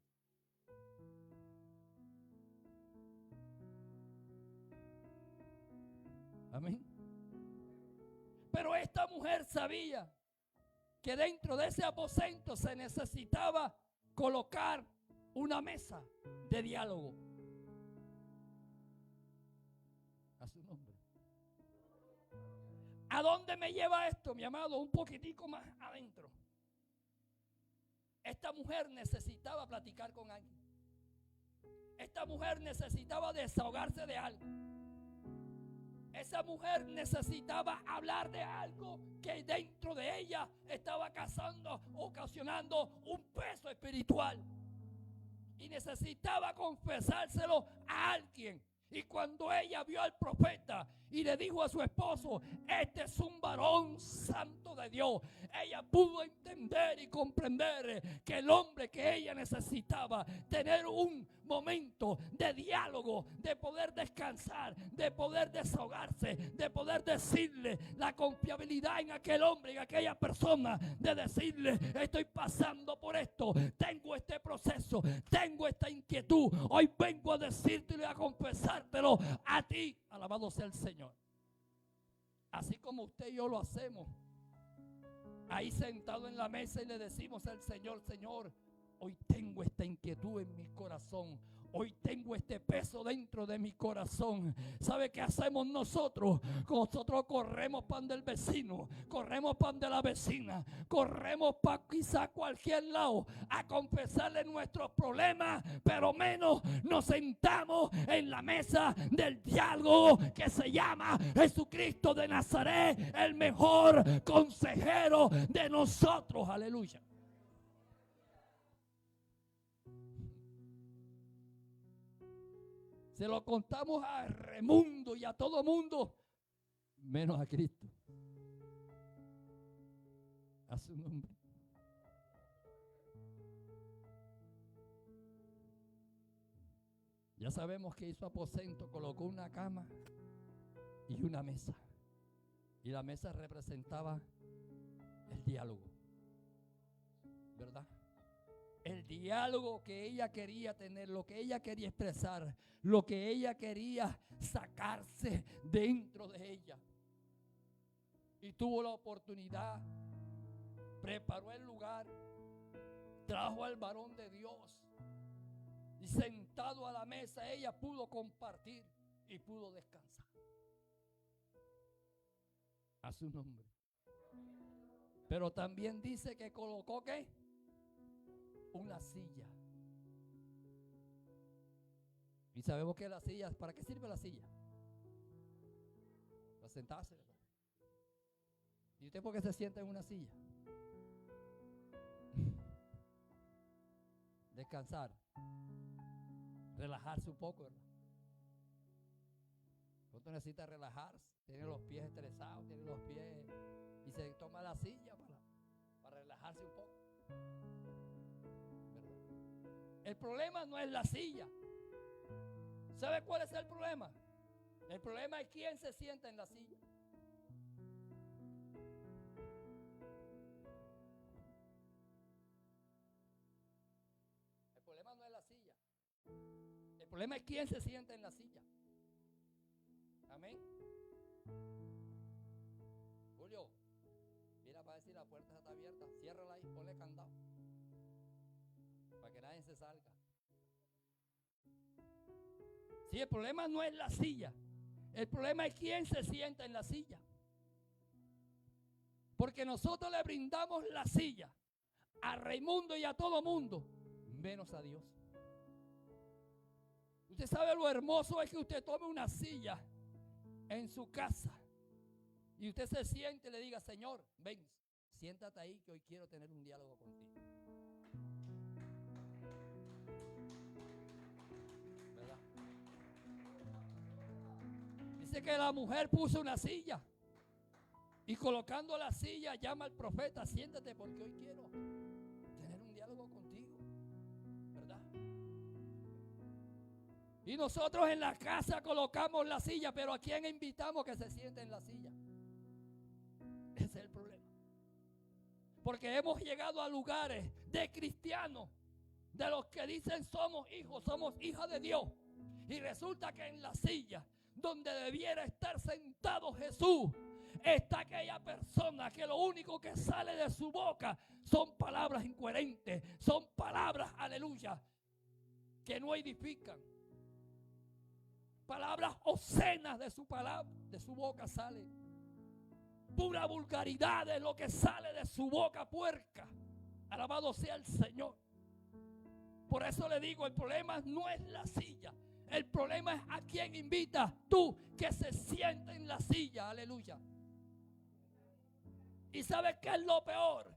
Speaker 1: Amén. Pero esta mujer sabía que dentro de ese aposento se necesitaba colocar una mesa de diálogo. A su nombre. ¿A dónde me lleva esto, mi amado? Un poquitico más adentro. Esta mujer necesitaba platicar con alguien. Esta mujer necesitaba desahogarse de algo. Esa mujer necesitaba hablar de algo que dentro de ella estaba ocasionando un peso espiritual. Y necesitaba confesárselo a alguien. Y cuando ella vio al profeta y le dijo a su esposo, este es un varón santo de Dios, ella pudo entender y comprender que el hombre que ella necesitaba, tener un momento de diálogo, de poder descansar, de poder desahogarse, de poder decirle la confiabilidad en aquel hombre, en aquella persona, de decirle, estoy pasando por esto, tengo este proceso, tengo esta inquietud, hoy vengo a decírtelo y a confesártelo a ti. Alabado sea el Señor. Así como usted y yo lo hacemos, ahí sentado en la mesa, y le decimos al Señor, Señor, hoy tengo esta inquietud en mi corazón. Hoy tengo este peso dentro de mi corazón. ¿Sabe qué hacemos nosotros? Nosotros corremos pan del vecino, corremos pan de la vecina, corremos para quizá cualquier lado a confesarle nuestros problemas, pero menos nos sentamos en la mesa del diálogo que se llama Jesucristo de Nazaret, el mejor consejero de nosotros. Aleluya. Se lo contamos a Remundo y a todo mundo, menos a Cristo. A su nombre. Ya sabemos que hizo aposento, colocó una cama y una mesa. Y la mesa representaba el diálogo, ¿verdad? El diálogo que ella quería tener, lo que ella quería expresar, lo que ella quería sacarse dentro de ella. Y tuvo la oportunidad, preparó el lugar, trajo al varón de Dios y sentado a la mesa ella pudo compartir y pudo descansar. A su nombre. Pero también dice que colocó ¿qué? Una silla. Y sabemos que la silla, ¿para qué sirve la silla? Para sentarse, ¿verdad? ¿Y usted por qué se sienta en una silla? Descansar, relajarse un poco, ¿verdad? Usted necesita relajarse, tiene los pies estresados, tiene los pies y se toma la silla para relajarse un poco. El problema no es la silla. ¿Sabe cuál es el problema? El problema es quién se sienta en la silla. El problema no es la silla. El problema es quién se sienta en la silla. Amén. Julio, mira para ver si la puerta está abierta. Ciérrala ahí, ponle candado, para que nadie se salga. Sí, el problema no es la silla. El problema es quién se sienta en la silla. Porque nosotros le brindamos la silla a Raimundo y a todo mundo, menos a Dios. Usted sabe lo hermoso es que usted tome una silla en su casa y usted se siente y le diga, Señor, ven, siéntate ahí que hoy quiero tener un diálogo contigo. ¿Verdad? Dice que la mujer puso una silla y colocando la silla llama al profeta, siéntate porque hoy quiero tener un diálogo contigo, ¿verdad? Y nosotros en la casa colocamos la silla, pero ¿a quién invitamos que se siente en la silla? Ese es el problema. Porque hemos llegado a lugares de cristianos, de los que dicen somos hijos, somos hijas de Dios. Y resulta que en la silla donde debiera estar sentado Jesús, está aquella persona que lo único que sale de su boca son palabras incoherentes, son palabras, aleluya, que no edifican. Palabras obscenas de su palabra, de su boca sale. Pura vulgaridad es lo que sale de su boca puerca. Alabado sea el Señor. Por eso le digo, el problema no es la silla. El problema es a quién invitas tú que se siente en la silla. Aleluya. ¿Y sabes qué es lo peor?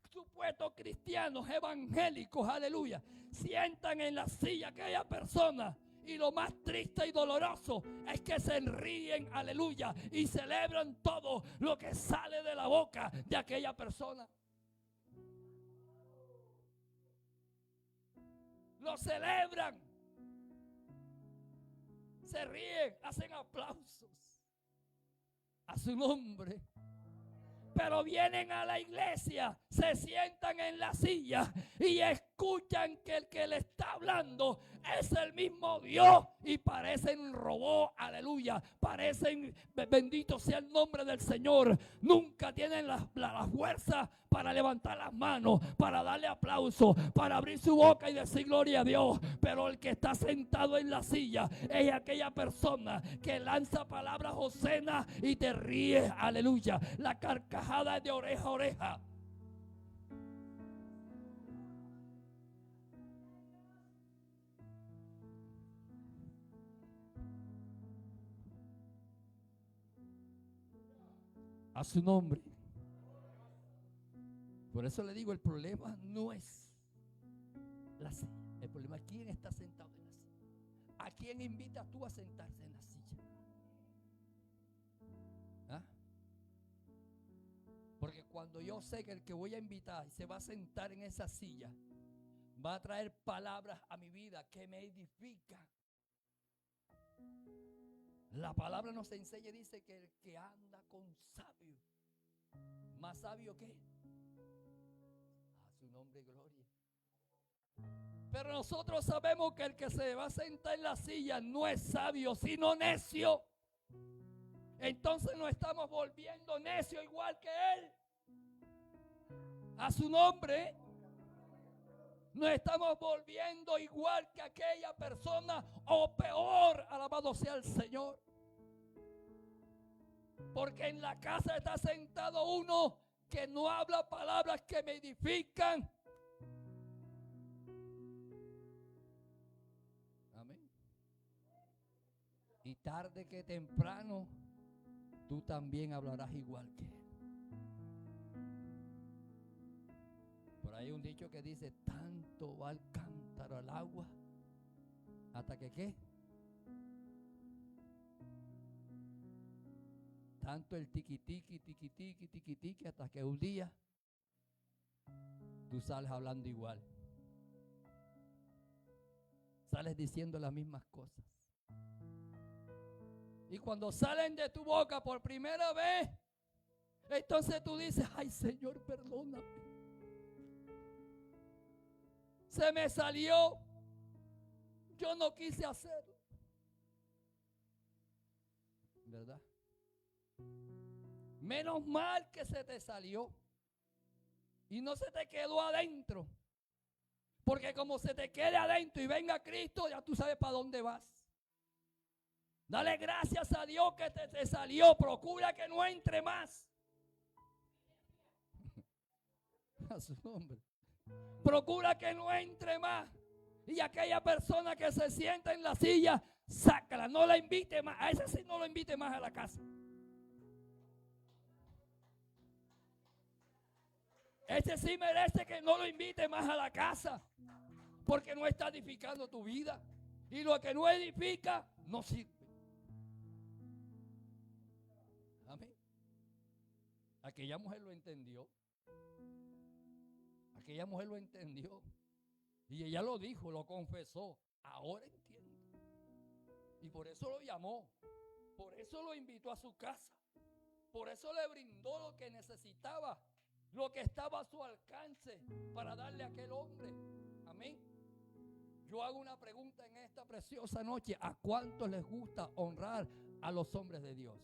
Speaker 1: Supuestos cristianos evangélicos, aleluya, sientan en la silla aquella persona. Y lo más triste y doloroso es que se ríen, aleluya, y celebran todo lo que sale de la boca de aquella persona. Lo celebran, se ríen, hacen aplausos a su nombre. Pero vienen a la iglesia, se sientan en la silla y escuchan que el que le está hablando es el mismo Dios y parecen robots, aleluya, parecen, bendito sea el nombre del Señor, nunca tienen la fuerza para levantar las manos, para darle aplauso, para abrir su boca y decir gloria a Dios. Pero el que está sentado en la silla es aquella persona que lanza palabras obscenas y te ríes, aleluya. La carcajada es de oreja a oreja. A su nombre. Por eso le digo, el problema no es la silla. El problema es quién está sentado en la silla. ¿A quién invitas tú a sentarse en la silla? ¿Ah? Porque cuando yo sé que el que voy a invitar se va a sentar en esa silla, va a traer palabras a mi vida que me edifican. La palabra nos enseña y dice que el que anda con sabio, más sabio que a su nombre gloria. Pero nosotros sabemos que el que se va a sentar en la silla no es sabio, sino necio. Entonces nos estamos volviendo necios igual que él. A su nombre. Nos estamos volviendo igual que aquella persona o peor, alabado sea el Señor. Porque en la casa está sentado uno que no habla palabras que me edifican. Amén. Y tarde que temprano, tú también hablarás igual que él. Por ahí hay un dicho que dice, tanto va el cántaro al agua, hasta que ¿qué? Tanto el tiqui-tiqui, hasta que un día tú sales hablando igual. Sales diciendo las mismas cosas. Y cuando salen de tu boca por primera vez, entonces tú dices, ay Señor, perdóname. Se me salió. Yo no quise hacerlo. ¿Verdad? Menos mal que se te salió. Y no se te quedó adentro. Porque como se te quede adentro y venga Cristo, ya tú sabes para dónde vas. Dale gracias a Dios que te salió. Procura que no entre más. A su nombre. Procura que no entre más. Y aquella persona que se sienta en la silla, sácala, no la invite más. A ese sí no lo invite más a la casa. Ese sí merece que no lo invite más a la casa. Porque no está edificando tu vida. Y lo que no edifica, no sirve. Amén. Aquella mujer lo entendió. Aquella mujer lo entendió. Y ella lo dijo, lo confesó. Ahora entiendo. Y por eso lo llamó. Por eso lo invitó a su casa. Por eso le brindó lo que necesitaba. Lo que estaba a su alcance para darle a aquel hombre. Amén. Yo hago una pregunta en esta preciosa noche. ¿A cuántos les gusta honrar a los hombres de Dios.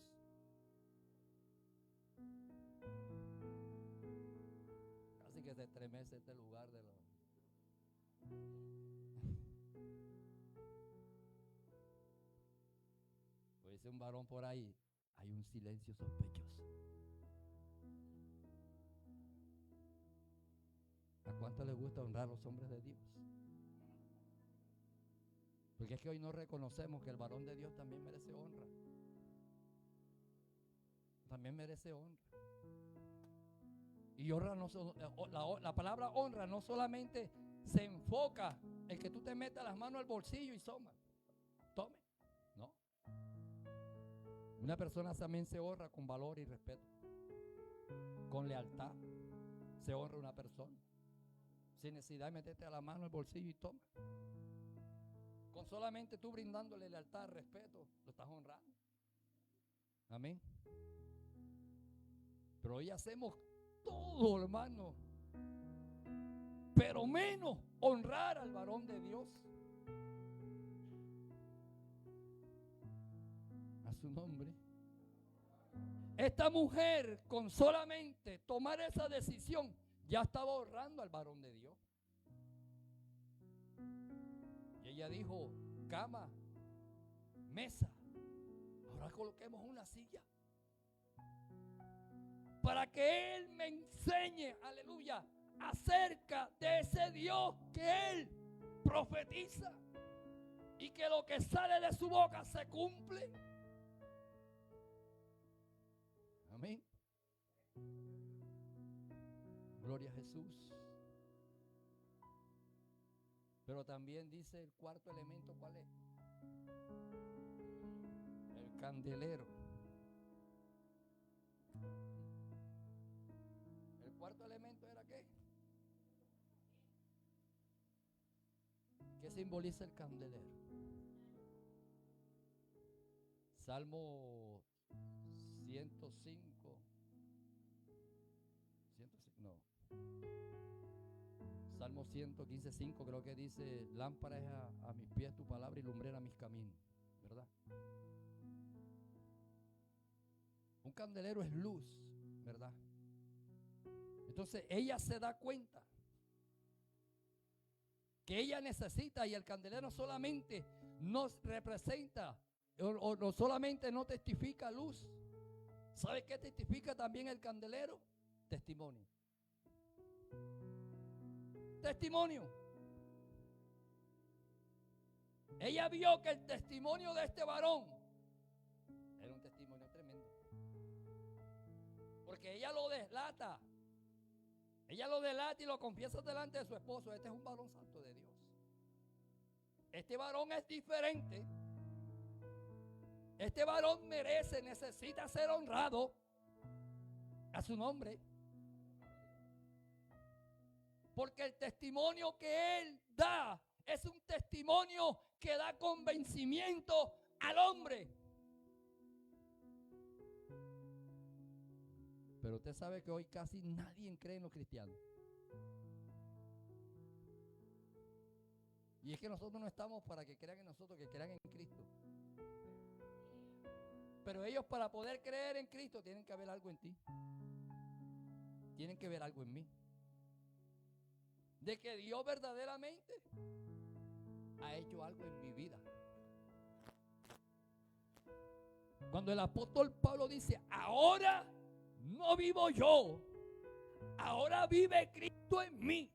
Speaker 1: Casi que se estremece este lugar de los... Pues dice un varón por ahí, hay un silencio sospechoso. ¿A cuánto les gusta honrar a los hombres de Dios? Porque es que hoy no reconocemos que el varón de Dios también merece honra. También merece honra. Y honra no, la palabra honra no solamente se enfoca en que tú te metas las manos al bolsillo y tome. No. Una persona también se honra con valor y respeto. Con lealtad se honra una persona. Sin necesidad de meterte a la mano al bolsillo y toma. Con solamente tú brindándole lealtad, respeto, lo estás honrando. Amén. Pero hoy hacemos todo, hermano, pero menos honrar al varón de Dios. A su nombre. Esta mujer, con solamente tomar esa decisión, ya estaba honrando al varón de Dios. Y ella dijo, cama, mesa, ahora coloquemos una silla para que Él me enseñe, aleluya, acerca de ese Dios que Él profetiza y que lo que sale de su boca se cumple. Amén. Gloria a Jesús. Pero también dice el cuarto elemento, ¿cuál es? El candelero. ¿El cuarto elemento era qué? ¿Qué simboliza el candelero? Salmo 105. No. Salmo 115:5 creo que dice, lámpara es a mis pies tu palabra y lumbrera mis caminos, ¿verdad? Un candelero es luz, ¿verdad? Entonces ella se da cuenta que ella necesita, y el candelero solamente nos representa o no solamente no testifica luz. ¿Sabe qué testifica también el candelero? Testimonio. Testimonio. Ella vio que el testimonio de este varón era un testimonio tremendo, porque ella lo delata. Ella lo delata y lo confiesa delante de su esposo. Este es un varón santo de Dios. Este varón es diferente. Este varón merece, necesita ser honrado. A su nombre. Porque el testimonio que él da es un testimonio que da convencimiento al hombre. Pero usted sabe que hoy casi nadie cree en los cristianos. Y es que nosotros no estamos para que crean en nosotros, que crean en Cristo. Pero ellos, para poder creer en Cristo, tienen que ver algo en ti. Tienen que ver algo en mí. De que Dios verdaderamente ha hecho algo en mi vida. Cuando el apóstol Pablo dice, ahora no vivo yo, ahora vive Cristo en mí.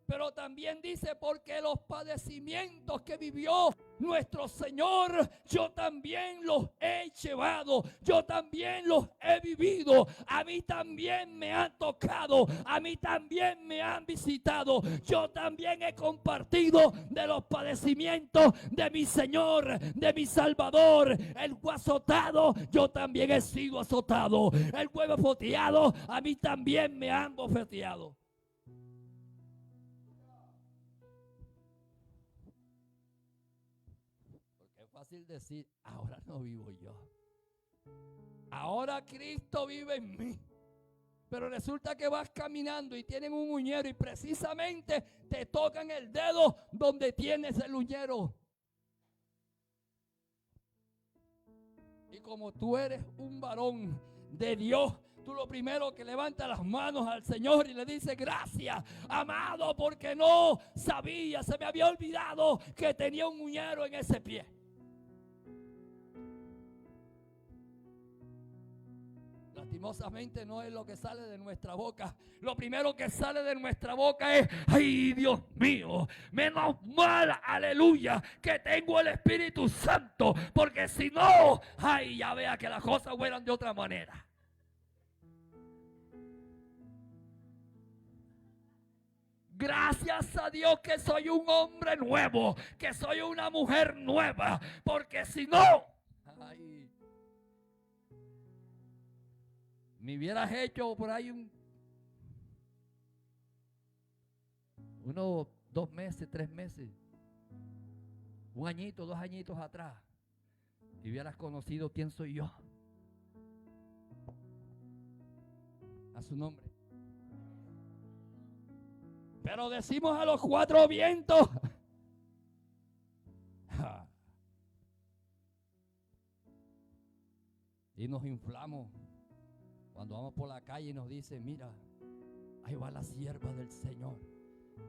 Speaker 1: Pero también dice, porque los padecimientos que vivió nuestro Señor, yo también los he llevado, yo también los he vivido, a mí también me han tocado, a mí también me han visitado, yo también he compartido de los padecimientos de mi Señor, de mi Salvador. Él fue azotado, yo también he sido azotado. Él fue bofeteado, a mí también me han bofeteado. Fácil decir, ahora no vivo yo, ahora Cristo vive en mí. Pero resulta que vas caminando y tienen un uñero y precisamente te tocan el dedo donde tienes el uñero. Y como tú eres un varón de Dios, tú lo primero que levantas las manos al Señor y le dices: gracias, amado, porque no sabía, se me había olvidado que tenía un muñero en ese pie. Lastimosamente no es lo que sale de nuestra boca. Lo primero que sale de nuestra boca es: ay, Dios mío, menos mal, aleluya, que tengo el Espíritu Santo, porque si no, ay, ya vea que las cosas fueran de otra manera. Gracias a Dios que soy un hombre nuevo, que soy una mujer nueva, porque si no, ay, me hubieras hecho por ahí unos 2 meses, 3 meses, un añito, 2 añitos atrás, y hubieras conocido quién soy yo. A su nombre. Pero decimos a los 4 vientos. Y nos inflamos cuando vamos por la calle y nos dice: mira, ahí va la sierva del Señor.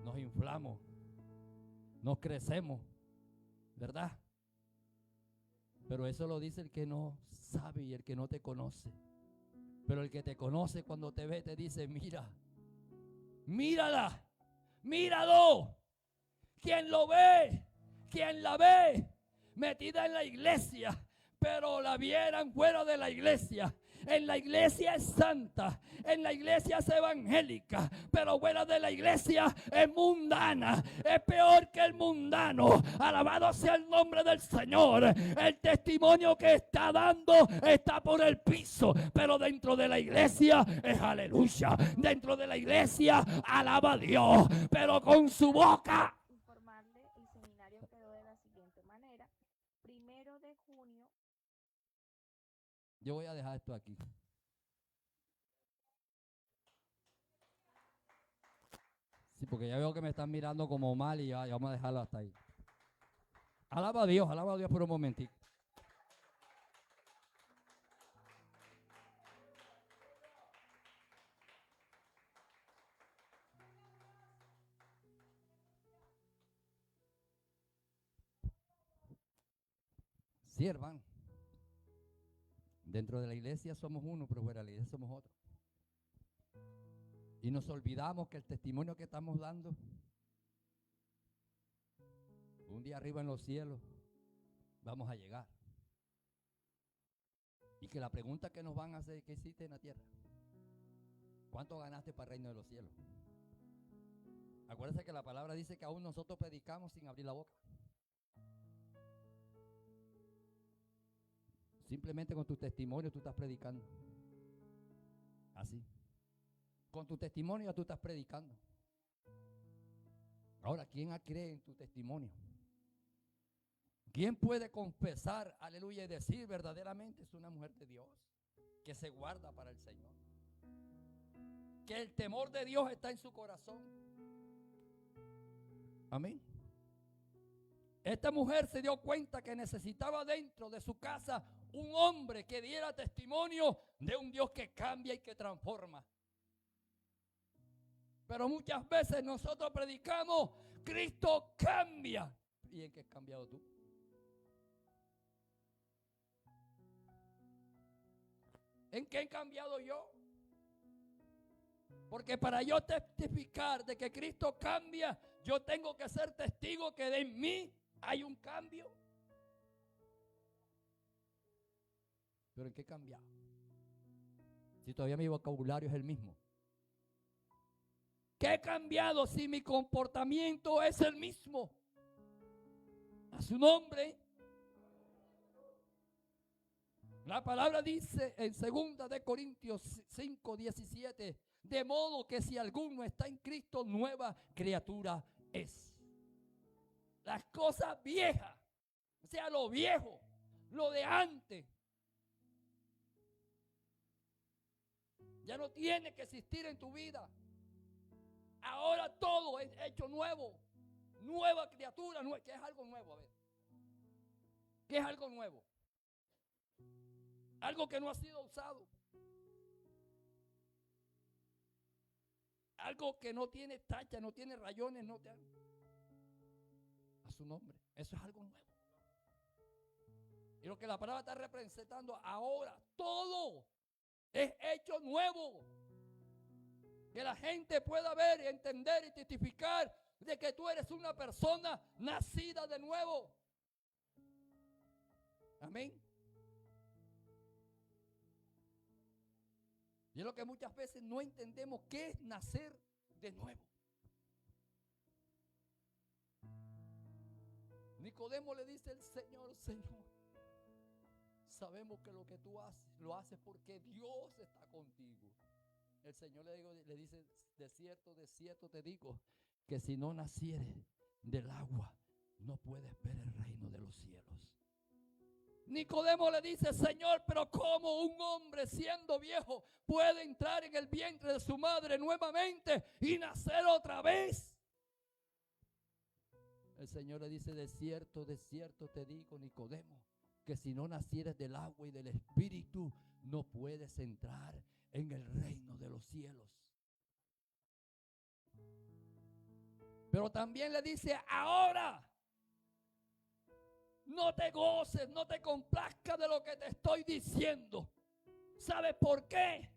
Speaker 1: Nos inflamos, nos crecemos, ¿verdad? Pero eso lo dice el que no sabe y el que no te conoce. Pero el que te conoce, cuando te ve, te dice: mira, mírala, míralo. Quien lo ve, quien la ve metida en la iglesia, pero la vieran fuera de la iglesia. En la iglesia es santa, en la iglesia es evangélica, pero fuera de la iglesia es mundana, es peor que el mundano. Alabado sea el nombre del Señor. El testimonio que está dando está por el piso, pero dentro de la iglesia es aleluya. Dentro de la iglesia alaba a Dios, pero con su boca.
Speaker 2: Informarle, el seminario quedó de la siguiente manera: 1 de junio.
Speaker 1: Yo voy a dejar esto aquí. Sí, porque ya veo que me están mirando como mal y ya vamos a dejarlo hasta ahí. Alaba a Dios por un momentito. Siervan. Dentro de la iglesia somos uno, pero fuera de la iglesia somos otro. Y nos olvidamos que el testimonio que estamos dando, un día arriba en los cielos, vamos a llegar. Y que la pregunta que nos van a hacer: ¿qué hiciste en la tierra? ¿Cuánto ganaste para el reino de los cielos? Acuérdense que la palabra dice que aún nosotros predicamos sin abrir la boca. Simplemente con tu testimonio tú estás predicando. Así. Con tu testimonio tú estás predicando. Ahora, ¿quién cree en tu testimonio? ¿Quién puede confesar, aleluya, y decir verdaderamente es una mujer de Dios, que se guarda para el Señor, que el temor de Dios está en su corazón? Amén. Esta mujer se dio cuenta que necesitaba dentro de su casa un hombre que diera testimonio de un Dios que cambia y que transforma. Pero muchas veces nosotros predicamos: Cristo cambia. ¿Y en qué has cambiado tú? ¿En qué he cambiado yo? Porque para yo testificar de que Cristo cambia, yo tengo que ser testigo que en mí hay un cambio. ¿Pero en qué he cambiado? Si todavía mi vocabulario es el mismo. ¿Qué he cambiado si mi comportamiento es el mismo? A su nombre. La palabra dice en 2 de Corintios 5:17: de modo que si alguno está en Cristo, nueva criatura es. Las cosas viejas, o sea, lo viejo, lo de antes, ya no tiene que existir en tu vida. Ahora todo es hecho nuevo. Nueva criatura. ¿Qué es algo nuevo? A ver. ¿Qué es algo nuevo? Algo que no ha sido usado. Algo que no tiene tacha, no tiene rayones, no te... A su nombre. Eso es algo nuevo. Y lo que la palabra está representando ahora, todo es hecho nuevo. Que la gente pueda ver, entender y testificar de que tú eres una persona nacida de nuevo. Amén. Y es lo que muchas veces no entendemos, qué es nacer de nuevo. Nicodemo le dice al Señor, Señor, sabemos que lo que tú haces, lo haces porque Dios está contigo. El Señor le dice, de cierto te digo, que si no nacieres del agua, no puedes ver el reino de los cielos. Nicodemo le dice, Señor, pero ¿cómo un hombre siendo viejo puede entrar en el vientre de su madre nuevamente y nacer otra vez? El Señor le dice, de cierto te digo, Nicodemo, que si no nacieres del agua y del Espíritu, no puedes entrar en el reino de los cielos. Pero también le dice, ahora no te goces, no te complazcas de lo que te estoy diciendo. ¿Sabes por qué?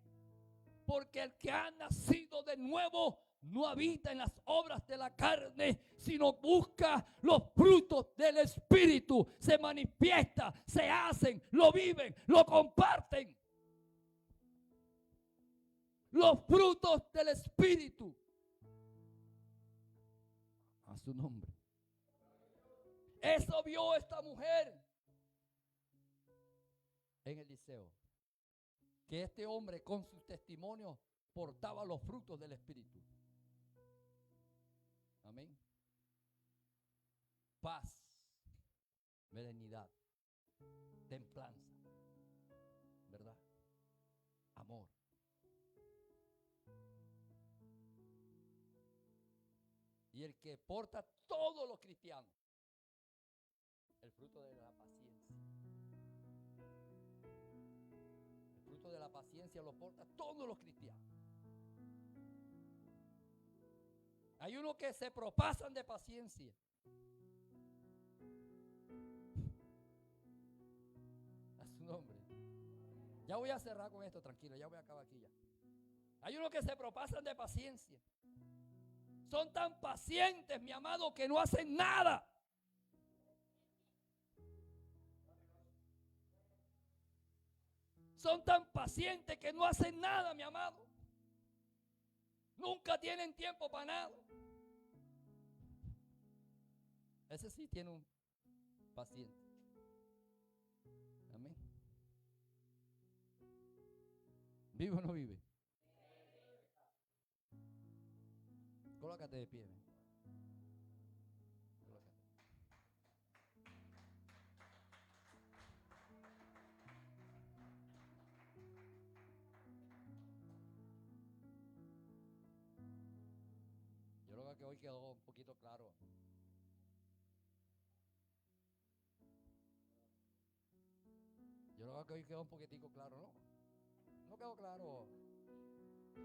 Speaker 1: Porque el que ha nacido de nuevo no habita en las obras de la carne, sino busca los frutos del Espíritu. Se manifiesta, se hacen, lo viven, lo comparten. Los frutos del Espíritu. A su nombre. Eso vio esta mujer en Eliseo. Que este hombre con sus testimonios portaba los frutos del Espíritu. Amén. Paz, serenidad, templanza, ¿verdad? Amor. Y el que porta todos los cristianos, el fruto de la paciencia. El fruto de la paciencia lo porta todos los cristianos. Hay unos que se propasan de paciencia. A su nombre. Ya voy a cerrar con esto, tranquilo, ya voy a acabar aquí ya. Hay unos que se propasan de paciencia. Son tan pacientes, mi amado, que no hacen nada. Son tan pacientes que no hacen nada, mi amado. Nunca tienen tiempo para nada. Ese sí tiene un paciente. Amén. ¿Vive o no vive? Colócate de pie. Colócate. Yo creo que hoy quedó un poquito claro. Yo creo que hoy quedó un poquitico claro, ¿no? No quedó claro.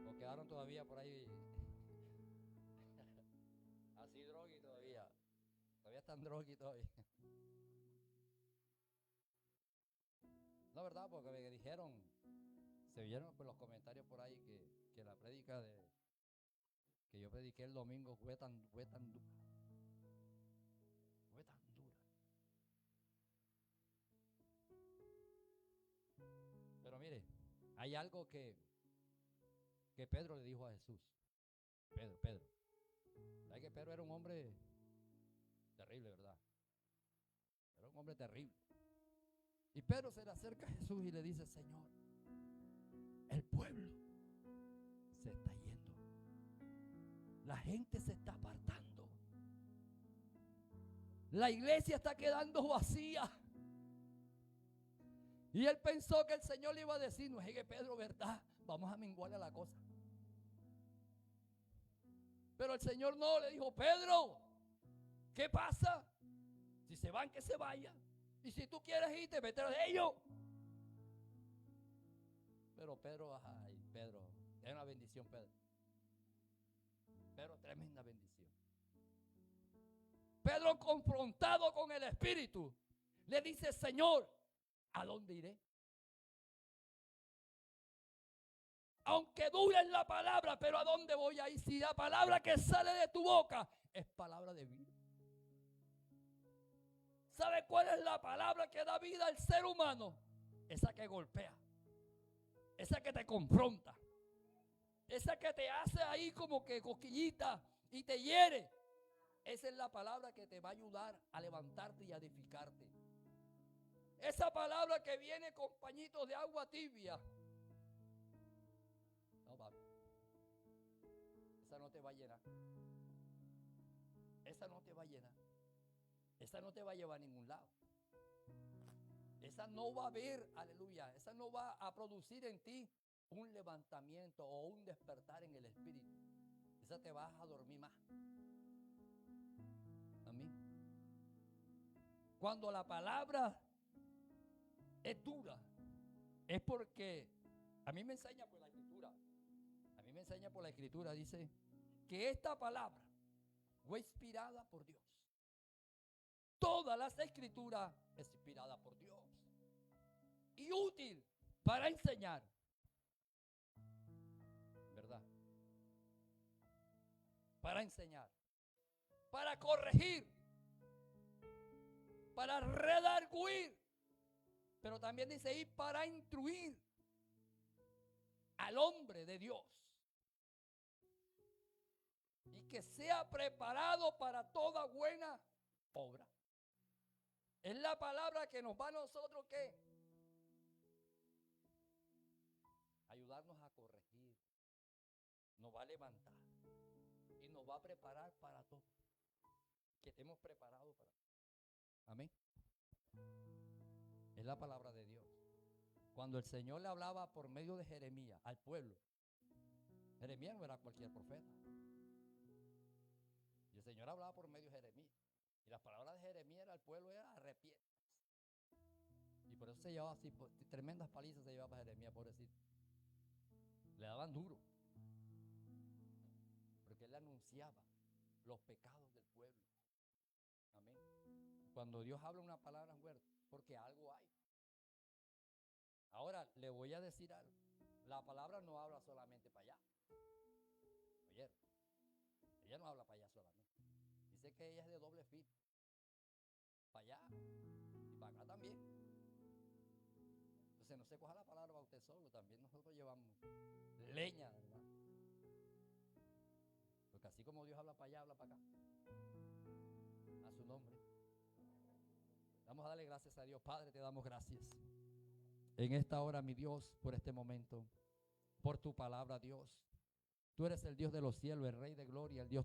Speaker 1: O quedaron todavía por ahí así drogui todavía. Todavía están drogui todavía. No, verdad, porque me dijeron, se vieron pues, los comentarios por ahí que la prédica que yo prediqué el domingo fue tan dura. Fue tan dura. Pero mire, hay algo que Pedro le dijo a Jesús. Pedro. ¿Sabes que Pedro era un hombre terrible, verdad? Era un hombre terrible. Y Pedro se le acerca a Jesús y le dice, Señor, el pueblo se está yendo. La gente se está apartando. La iglesia está quedando vacía. Y él pensó que el Señor le iba a decir, no es que Pedro, ¿verdad? Vamos a menguarle la cosa. Pero el Señor no, le dijo, Pedro, ¿qué pasa? Si se van, que se vayan. Y si tú quieres irte, vete de ellos. Pero Pedro, ay, Pedro, es una bendición, Pedro. Pero tremenda bendición. Pedro, confrontado con el Espíritu, le dice: Señor, ¿a dónde iré? Aunque dure en la palabra, pero ¿a dónde voy a ir? Si la palabra que sale de tu boca es palabra de vida. ¿Sabe cuál es la palabra que da vida al ser humano? Esa que golpea, esa que te confronta, esa que te hace ahí como que cosquillita y te hiere. Esa es la palabra que te va a ayudar a levantarte y a edificarte. Esa palabra que viene con pañitos de agua tibia. No, papi. Esa no te va a llenar. Esa no te va a llenar. Esa no te va a llevar a ningún lado. Esa no va a ver, aleluya, esa no va a producir en ti un levantamiento o un despertar en el espíritu. Esa te vas a dormir más. Amén. Cuando la palabra es dura, es porque a mí me enseña por la escritura. A mí me enseña por la escritura, dice que esta palabra fue inspirada por Dios. Todas las escrituras es inspirada por Dios y útil para enseñar, ¿verdad? Para enseñar, para corregir, para redarguir, pero también dice y para instruir al hombre de Dios y que sea preparado para toda buena obra. Es la palabra que nos va a nosotros ¿qué? Ayudarnos a corregir, nos va a levantar y nos va a preparar para todo. Que estemos preparados para. Amén. Es la palabra de Dios. Cuando el Señor le hablaba por medio de Jeremías al pueblo, Jeremías no era cualquier profeta. Y el Señor hablaba por medio de Jeremías. Y las palabras de Jeremías al pueblo era arrepiéntase. Y por eso se llevaba así, tremendas palizas se llevaba Jeremías, pobrecito. Le daban duro. Porque él anunciaba los pecados del pueblo. Amén. Cuando Dios habla una palabra fuerte, porque algo hay. Ahora le voy a decir algo. La palabra no habla solamente para allá. Oye, ella no habla para allá solamente. Dice que ella es de doble filo. Para allá y para acá también. Entonces no se coja la palabra para usted solo. También nosotros llevamos leña, ¿verdad? Porque así como Dios habla para allá, habla para acá. A su nombre. Vamos a darle gracias a Dios. Padre, te damos gracias en esta hora, mi Dios, por este momento, por tu palabra, Dios. Tú eres el Dios de los cielos, el Rey de gloria, el Dios